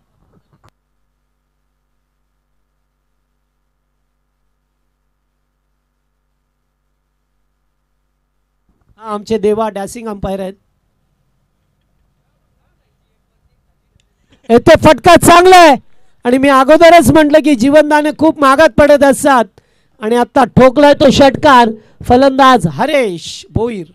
आमचे देवा डॅसिंग अंपायर आहेत. येथे फटका चांगला आहे आणि मी अगोदरच म्हटलं की जीवनदाने खूप मागात पडत असतात आणि आता ठोकलाय तो षटकार. फलंदाज हरेश भोईर.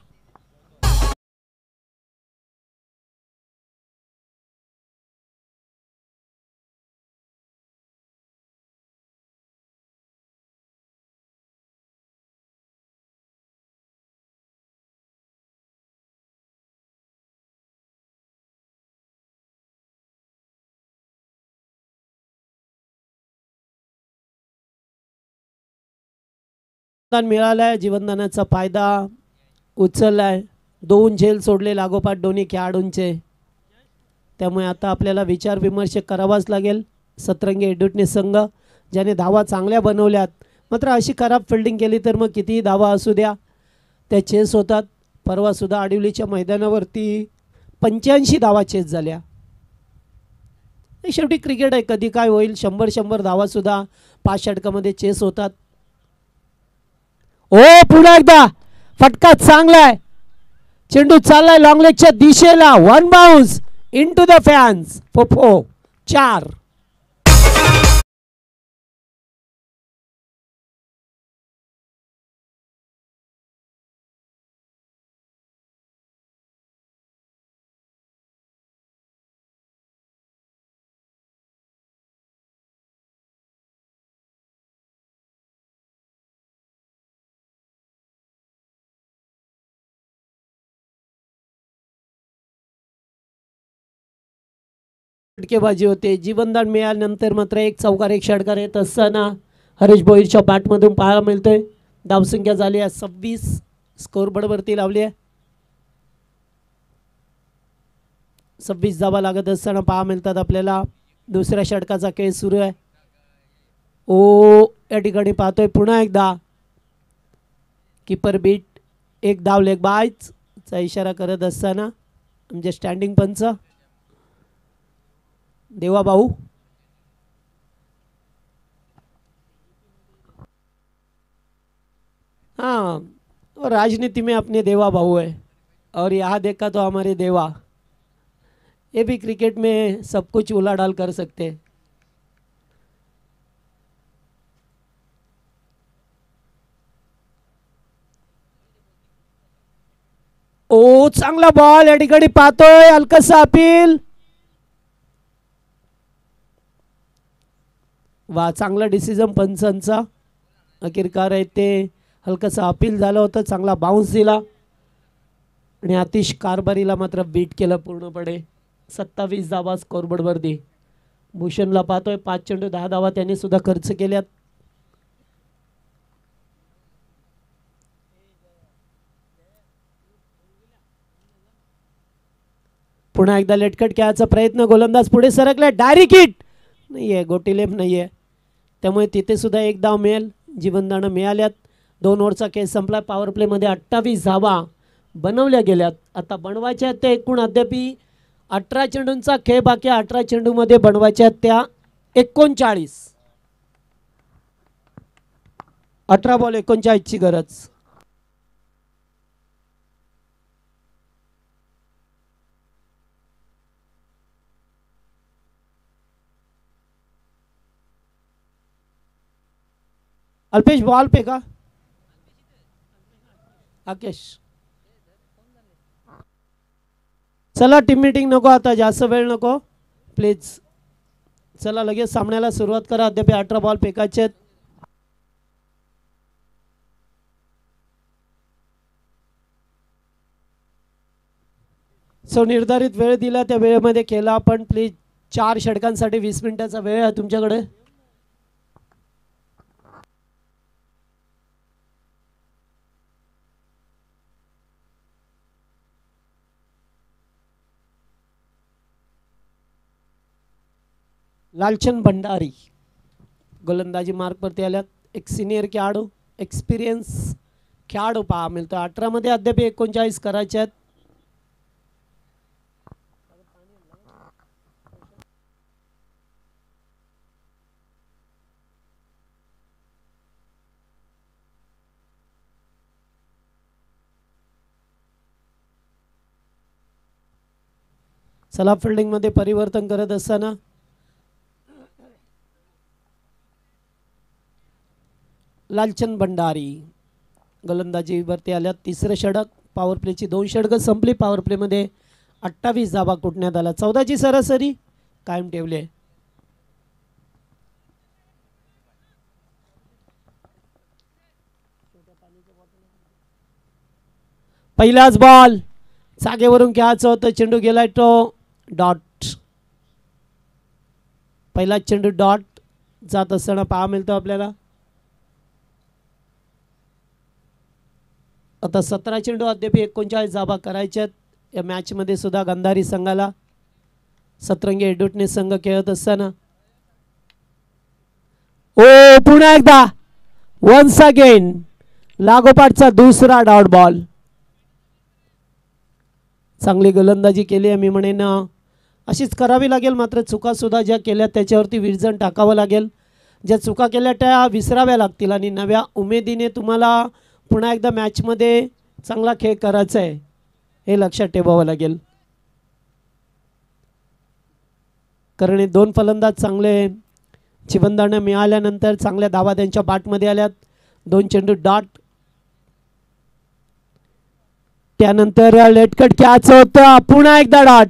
मिळालाय, जीवनदानाचा फायदा उचललाय. 2 झेल सोडले लागोपाठ दोन्ही खेळाडूंचे. त्यामुळे आता आपल्याला विचार विमर्श करावाच लागेल. सतरंगी एडुटणे संघ ज्याने धावा चांगल्या बनवल्यात, मात्र अशी खराब फिल्डिंग केली तर मग कितीही धावा असू द्या त्या चेस होतात. परवासुद्धा आडिवलीच्या मैदानावरती 85 धावा चेस झाल्या. शेवटी क्रिकेट आहे, कधी काय होईल. 100 धावासुद्धा 5 षटकामध्ये चेस होतात. ओ पुन्हा एकदा फटका चांगला आहे. चेंडू चाललाय लॉंग लेगच्या दिशेला. 1 बाउन्स इनटू द फॅन्स. 4. फटकेबाजी होते. जीवनदान मिळाल्यानंतर मात्र एक चौकार एक षटकार येत असताना हरीश भोईरच्या बॅटमधून पाहायला मिळतोय. धावसंख्या झाली आहे 26. स्कोरबोर्डवरती लावली आहे 26 धावा लागत असताना पाहा मिळतात आपल्याला. दुसऱ्या षटकाचा खेळ सुरू आहे. ओ या ठिकाणी पाहतोय पुन्हा एकदा कीपर बीट. 1 धाव लेग बायच चा इशारा करत असताना म्हणजे स्टँडिंग पंच देवा भाऊ. हाँ, और राजनीति में अपने देवा भाऊ है और यहाँ देखा तो हमारे देवा. ये भी क्रिकेट में सब कुछ उलाढाल कर सकते हैं. ओ चांगला बॉल या ठिकाणी पाहतोय. हलकसा अपील. वा चांगला डिसिजन पंचांचा. अखेरकार आहे ते हलकसा अपील झालं होतं. चांगला बाउन्स दिला आणि आतिश कारभारीला मात्र बीट केलं पूर्णपणे. 27 धावा स्कोरबोर्डवरती. भूषणला पाहतोय 5 चेंडू 10 धावा त्यांनी सुद्धा खर्च केल्यात. पुन्हा एकदा लेटकट खेळायचा प्रयत्न. गोलंदाज पुढे सरकला. डायरेक्ट हिट नाहीये, गोटीलेप नाहीये, त्यामुळे तिथे सुद्धा 1 धाव मिळेल. जीवनदानं मिळाल्यात. 2 ओव्हरचा खेळ संपला. पॉवर प्लेमध्ये 28 धावा बनवल्या गेल्यात. आता बनवायच्या त्या एकूण अद्यापी 18 चेंडूंचा खेळ बाकी. 18 चेंडूमध्ये बनवायच्या त्या 39. 18 बॉल 39 ची गरज. अल्पेश बॉल पे का आकेश. चला टीम मीटिंग नको, आता जास्त वेळ नको प्लीज. चला लगेच सामन्याला सुरुवात करा. अद्याप 18 बॉल फेकायचे आहेत. सो निर्धारित वेळ दिला त्या वेळेमध्ये केला आपण. प्लीज 4 षटकांसाठी 20 मिनिटाचा वेळ आहे तुमच्याकडे. लालचंद भंडारी गोलंदाजी मार्कवरती आल्यात. एक सिनियर खेळाडू, एक्सपिरियन्स खेळाडू पहा मिळतो. 18 मध्ये अद्याप 39 करायचे आहेत. चला फिल्डिंगमध्ये परिवर्तन करत असताना लालचंद भंडारी गोलंदाजीवरती आल्या. तिसरं षटक. पॉवर प्लेची 2 षटकं संपली. पॉवर प्लेमध्ये 28 धावा कुटण्यात आला. 14ची सरासरी कायम ठेवली आहे. पहिलाच बॉल जागेवरून खेळायचं होतं. चेंडू गेलाय तो डॉट. पहिला चेंडू डॉट जात असताना पाहा मिळतो आपल्याला. आता 17 चेंडू अद्याप 39 धावा करायच्यात या मॅचमध्ये सुद्धा गांधारी संघाला. सतरंगी एडुटने संघ खेळत असताना ओ पुन्हा एकदा वन्स अगेन लागोपाठचा दुसरा डॉट बॉल. चांगली गोलंदाजी केली आहे मी म्हणेन. अशीच करावी लागेल. मात्र चुका सुद्धा ज्या केल्या त्याच्यावरती विरजण टाकावं लागेल. ज्या चुका केल्या त्या विसराव्या लागतील आणि नव्या उमेदीने तुम्हाला पुन्हा एकदा मॅचमध्ये चांगला खेळ करायचा आहे हे लक्षात ठेवावं लागेल. कारण हे 2 फलंदाज चांगले जीवनदान मिळाल्यानंतर चांगल्या धावा त्यांच्या बॅटमध्ये आल्यात. 2 चेंडू डॉट. त्यानंतर लेटकट कॅच होतं. पुन्हा एकदा dot.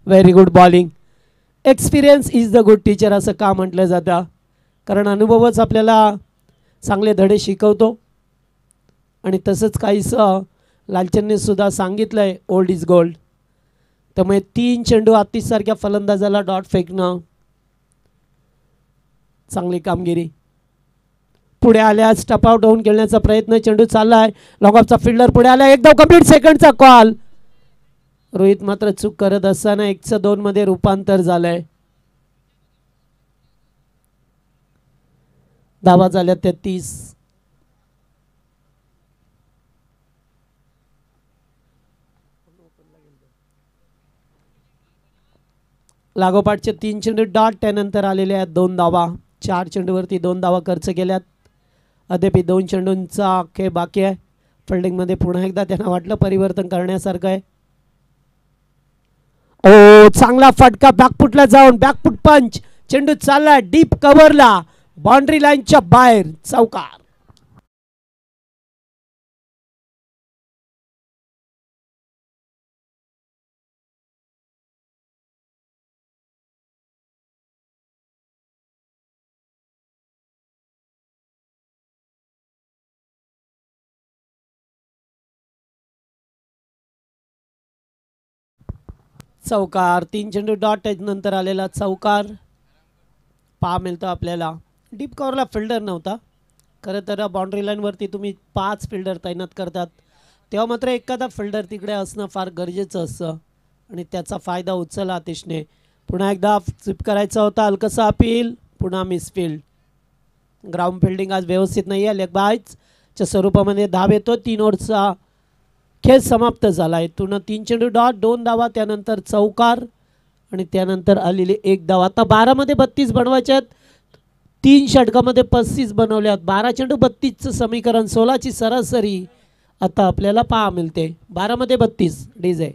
Very good bowling. Experience is the good teacher असं का म्हटलं जातं. कारण अनुभवच आपल्याला चांगले धडे शिकवतो. आणि तसंच काहीसं लालचंदने सुद्धा सांगितलं आहे ओल्ड इज गोल्ड. त्यामुळे 3 चेंडू आतिशसारख्या फलंदाजाला डॉट फेकणं चांगली कामगिरी. पुढे आल्या स्टप आउट होऊन खेळण्याचा प्रयत्न. चेंडू चाललाय. लॉगऑफचा फिल्डर पुढे आला. एकदम कंप्लीट सेकंडचा कॉल. रोहित मात्र चूक करत असताना 1-2 मध्ये रूपांतर झालंय. धावा झाल्या 33. लागोपाठचे 3 चेंडू डॉट. त्यानंतर आलेले आहेत 2 धावा. 4 चेंडूवरती 2 धावा खर्च केल्यात. अद्याप 2 चेंडूंचा खेळ बाकी आहे. फिल्डिंगमध्ये पुन्हा एकदा त्यांना वाटलं परिवर्तन करण्यासारखं आहे. ओ चांगला फटका बॅकफुटला जाऊन बॅकफुट पंच. चेंडू चालला डीप कव्हरला. बाउंड्री लाईनच्या बाहेर. चौकार. चौकार. 3 चेंडू डॉट नंतर आलेला चौकार पहा मिळतो आपल्याला. डीप कव्हरला फिल्डर नव्हता. खरं तर बाउंड्री लाईनवरती तुम्ही 5 फिल्डर तैनात करतात तेव्हा मात्र एखादा फिल्डर तिकडे असणं फार गरजेचं असतं आणि त्याचा फायदा उचलला आतिशने. पुन्हा एकदा स्वीप करायचा होता. हलकसा अपील. पुन्हा मिसफिल्ड. ग्राउंड फिल्डिंग आज व्यवस्थित नाही आहे. लेग बायच्या स्वरूपामध्ये धाव येतो. 3 ओव्हरचा खेळ समाप्त झाला आहे. पुन्हा 3 चेंडू डॉट. 2 धावा. त्यानंतर चौकार आणि त्यानंतर आलेली 1 धाव. आता 12 मध्ये 32 बनवायचे आहेत. 3 षटकामध्ये 35 बनवल्यात. 12 चेंडू 32चं समीकरण. 16ची सरासरी आता आपल्याला पहा मिळते. 12 मध्ये 32 डीजे.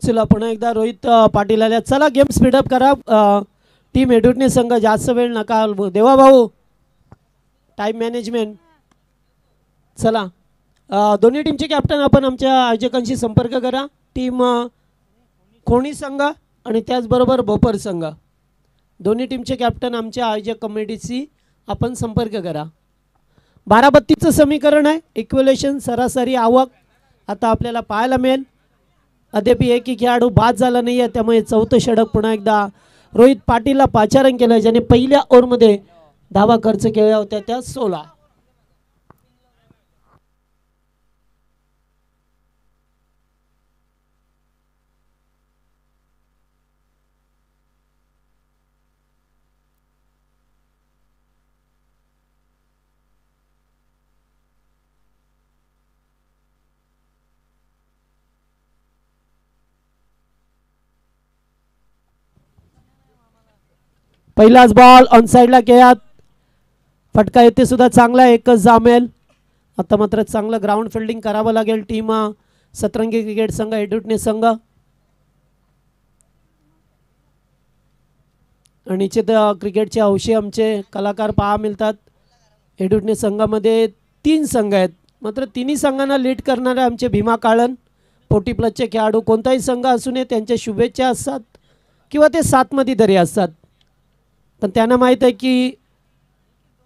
चला पुन्हा एकदा रोहित पाटील आल्या. चला गेम स्पीडअप करा. टीम एडुटने संघ जास्त वेळ नका देवा भाऊ. Time management. चला दोन्ही टीमचे कॅप्टन आपण आमच्या आयोजकांशी संपर्क करा. टीम खोणी संघ आणि त्याचबरोबर भोपर संघ दोन्ही टीमचे कॅप्टन आमच्या आयोजक कमिटीशी आपण संपर्क करा. 12-32चं समीकरण आहे. इक्वेलेशन सरासरी आवक आता आपल्याला पाहायला मिळेल. अद्याप एकही खेळाडू बाद झाला नाही आहे. त्यामुळे चौथं षटक पुन्हा एकदा रोहित पाटीलला पाचारण केलं, ज्याने पहिल्या ओव्हरमध्ये धावा खर्च केल्या होत्या त्या 16. पहिलाच बॉल ऑन साईडला खेळात. फटका येते सुद्धा चांगला, एकच जामेल. आता मात्र चांगलं ग्राउंड फिल्डिंग करावं लागेल टीम सतरंगी क्रिकेट संघ एडुटने संघ. आणि निश्चित क्रिकेटचे हौशी आमचे कलाकार पाहा मिळतात. एडुटने संघामध्ये 3 संघ आहेत. मात्र तिन्ही संघांना लीड करणारे आमचे भीमा काळन 40 प्लसचे खेळाडू. कोणताही संघ असू नये त्यांच्या शुभेच्छा असतात किंवा ते 7 मध्ये तरी असतात. पण त्यांना माहीत आहे की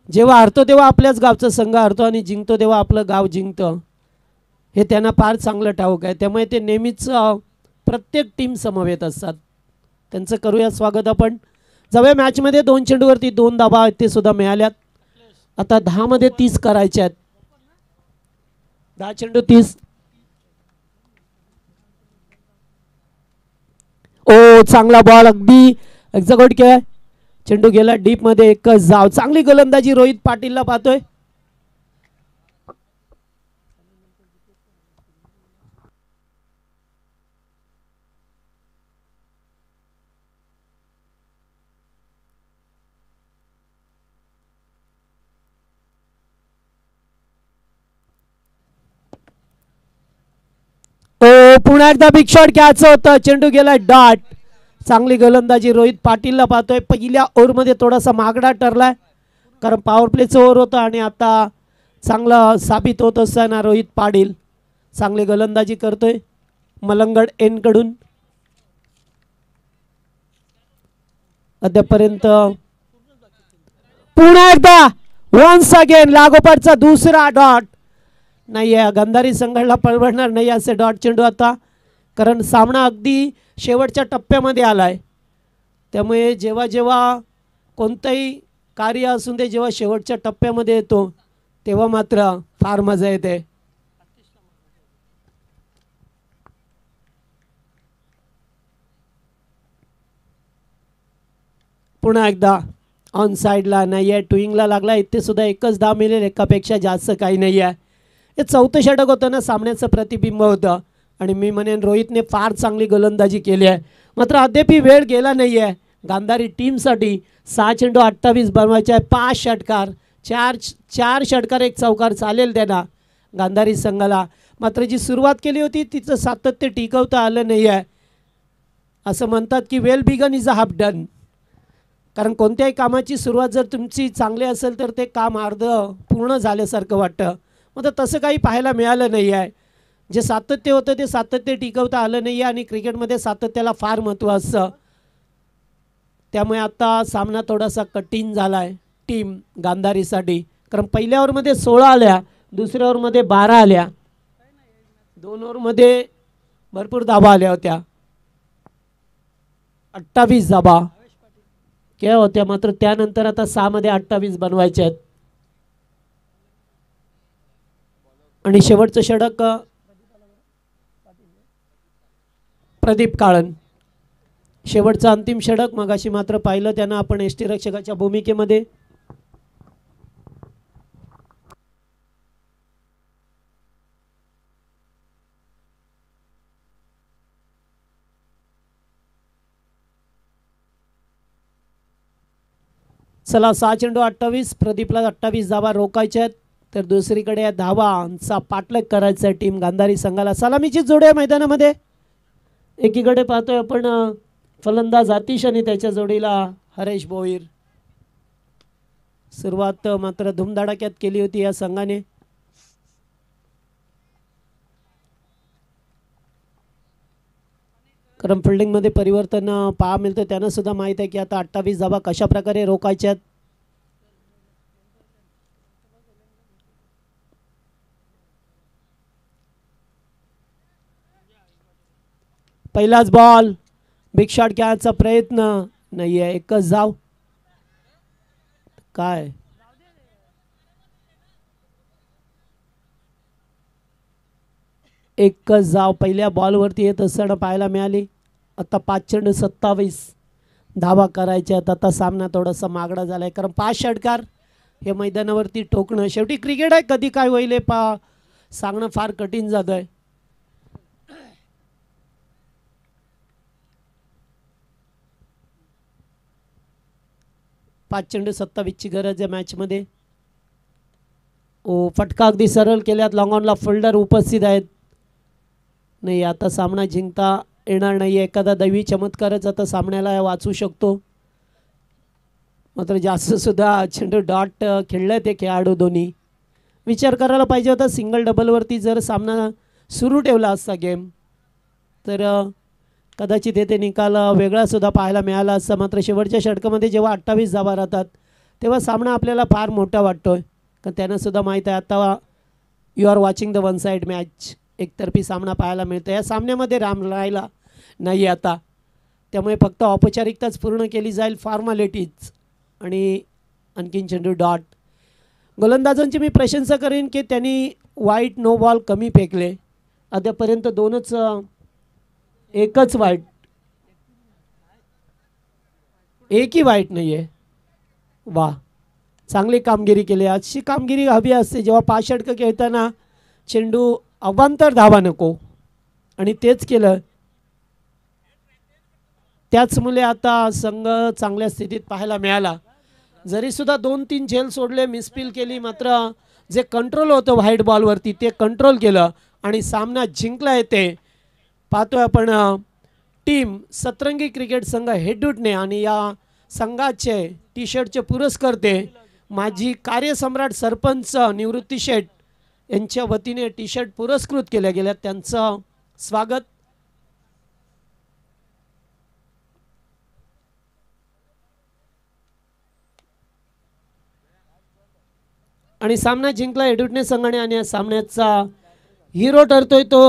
जेव्हा हरतो तेव्हा आपल्याच गावचा संघ हरतो आणि जिंकतो तेव्हा आपलं गाव जिंकतं, हे त्यांना फार चांगलं ठाऊक आहे. त्यामुळे ते नेहमीच प्रत्येक टीम समवेत असतात. त्यांचं करूया स्वागत आपण. जाऊया मॅचमध्ये. 2 चेंडूवरती 2 धावा आहेत ते सुद्धा मिळाल्यात. आता 10 मध्ये 30 करायचे आहेत. 10 चेंडू 30. ओ चांगला बॉल, अगदी एक्झॅक्ट खेळ. चेंडू गेला डीप मध्ये, एकच धाव. चांगली गोलंदाजी रोहित पाटीलला पाहतोय. ओ पुन्हा एकदा बिग शॉट घ्यायचं होतं. चेंडू गेला डॉट. चांगली गोलंदाजी रोहित पाटीलला पाहतोय. पहिल्या ओव्हरमध्ये थोडासा महागडा ठरलाय कारण पॉवर प्लेचं ओव्हर होतं आणि आता चांगलं साबित होत असताना रोहित पाटील चांगली गोलंदाजी करतोय मलंगड एनकडून. अद्यापर्यंत पुन्हा एकदा वन्स अगेन लागोपाठचा दुसरा डॉट. नाही आहे, गंधारी संघाला परवडणार नाही असे डॉट चेंडू आता, कारण सामना अगदी शेवटच्या टप्प्यामध्ये आलाय. त्यामुळे जेव्हा जेव्हा कोणतंही कार्य असून ते जेव्हा शेवटच्या टप्प्यामध्ये येतो तेव्हा मात्र फार मजा येते. पुन्हा एकदा ऑन साईडला नाही आहे, टुईंगला लागला. इथे सुद्धा एकच धाव मिळेल, एकापेक्षा जास्त काही नाही आहे. हे 4थं षटक होतं ना, सामन्याचं प्रतिबिंब होतं आणि मी म्हणेन रोहितने फार चांगली गोलंदाजी केली आहे. मात्र अद्याप वेळ गेला नाही आहे गांधारी टीमसाठी. 6 चेंडू 28 बनवायचे आहे. 5 षटकार, 4 षटकार 1 चौकार चालेल त्यांना गांधारी संघाला. मात्र जी सुरुवात केली होती तिचं सातत्य टिकवता आलं नाही आहे. असं म्हणतात की well begun is a half done. कारण कोणत्याही कामाची सुरुवात जर तुमची चांगली असेल तर ते काम अर्ध पूर्ण झाल्यासारखं वाटतं. मात्र तसं काही पाहायला मिळालं नाही आहे. जे सातत्य होतं ते सातत्य टिकवता आलं नाही आहे आणि क्रिकेटमध्ये सातत्याला फार महत्त्व असतं. त्यामुळे आता सामना थोडासा कठीण झाला आहे टीम गांधारीसाठी. कारण पहिल्या ओव्हरमध्ये 16 आल्या, दुसऱ्या ओव्हरमध्ये 12 आल्या, 2 ओव्हरमध्ये भरपूर धावा आल्या होत्या. 28 धावा क्या होत्या. मात्र त्यानंतर आता 6 मध्ये 28 बनवायचे आहेत. आणि शेवटचं षटक प्रदीप काळन. शेवटचं अंतिम षटक मगाशी मात्र पाहिलं त्यांना आपण एसटी रक्षकाच्या भूमिकेमध्ये. चला 6 चेंडू 28, प्रदीपला 28 धावा रोखायच्या आहेत. तर दुसरीकडे या धावांचा पाठलाग करायचा आहे टीम गांधारी संघाला. सलामीची जोड आहे मैदानामध्ये. एकीकडे पाहतोय आपण फलंदाज आतिश आणि त्याच्या जोडीला हरेश भोईर. सुरुवात मात्र धुमधडाक्यात केली होती या संघाने. कारण फिल्डिंगमध्ये परिवर्तन पाहा मिळतं. त्यांना सुद्धा माहीत आहे की आता 28 धावा कशा प्रकारे रोखायच्यात. पहिलाच बॉल, बिग शॉट घ्यायचा प्रयत्न नाही आहे. एकच धाव. काय एकच धाव पहिल्या बॉलवरती येत असताना पाहायला मिळाली. आता 5 चेंडू 27 धावा करायच्या. आता सामना थोडासा मागडा झालाय कारण 5 षटकार हे मैदानावरती ठोकणं. शेवटी क्रिकेट आहे, कधी काय होईल हे सांगणं फार कठीण जात आहे. पाच चेंडू 27ची गरज आहे मॅचमध्ये. ओ फटका अगदी सरळ केल्यात. लॉंग ऑनला फिल्डर उपस्थित आहेत. नाही आता सामना जिंकता येणार नाही. एखादा दैवी चमत्कारच आता सामन्याला वाचू शकतो. मात्र जास्त सुद्धा चेंडू डॉट खेळले ते खेळाडू दोन्ही. विचार करायला पाहिजे होता सिंगल डबलवरती जर सामना सुरू ठेवला असता गेम तर कदाचित येथे निकाल वेगळा सुद्धा पाहायला मिळाला असता. मात्र शेवटच्या षटकामध्ये जेव्हा 28 धावा राहतात तेव्हा सामना आपल्याला फार मोठा वाटतोय. कारण त्यांना सुद्धा माहीत आहे आता you are watching the one side match. एकतर्फी सामना पाहायला मिळतो. या सामन्यामध्ये राम राहिला नाही आता. त्यामुळे फक्त औपचारिकताच पूर्ण केली जाईल, फॉर्मॅलिटीज. आणि आणखीन चेंडू डॉट. गोलंदाजांची मी प्रशंसा करेन की त्यांनी वाईट नो बॉल कमी फेकले. अद्यापर्यंत एकच वाईट, एकही वाईट नाही आहे. वा, चांगली कामगिरी केली. अशी कामगिरी हवी असते जेव्हा 5 षटकं खेळताना चेंडू अवांतर धावा नको, आणि तेच केलं. त्याचमुळे आता संघ चांगल्या स्थितीत पाहायला मिळाला. जरी सुद्धा 2-3 झेल सोडले, मिसफील केली, मात्र जे कंट्रोल होतं व्हाईट बॉलवरती ते कंट्रोल केलं आणि सामना जिंकला. येते पाहतोय आपण टीम सतरंगी क्रिकेट संघ हेडूटने आणि या संघाचे टी शर्टचे पुरस्कर्ते माजी कार्यसम्राट सरपंच निवृत्ती शेठ यांच्या वतीने टी शर्ट पुरस्कृत केल्या गेल्या. त्यांचं स्वागत. आणि सामना जिंकला हेडूटने संघाने आणि या सामन्याचा हिरो ठरतोय तो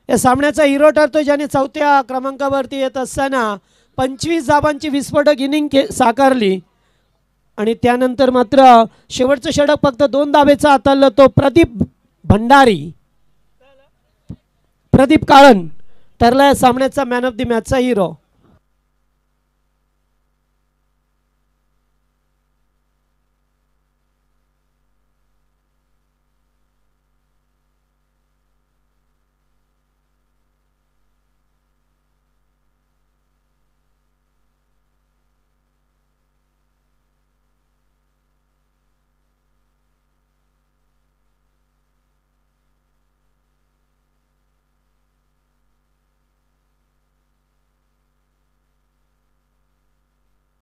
या सामन्याचा हिरो ठरतोय ज्याने 4थ्या क्रमांकावरती येत असताना 25 धावांची विस्फोटक इनिंग साकारली. आणि त्यानंतर मात्र शेवटचं षटक फक्त 2 धावेचा हाताळलं तो प्रदीप भंडारी. प्रदीप काळन ठरला या सामन्याचा मॅन ऑफ द मॅचचा हिरो.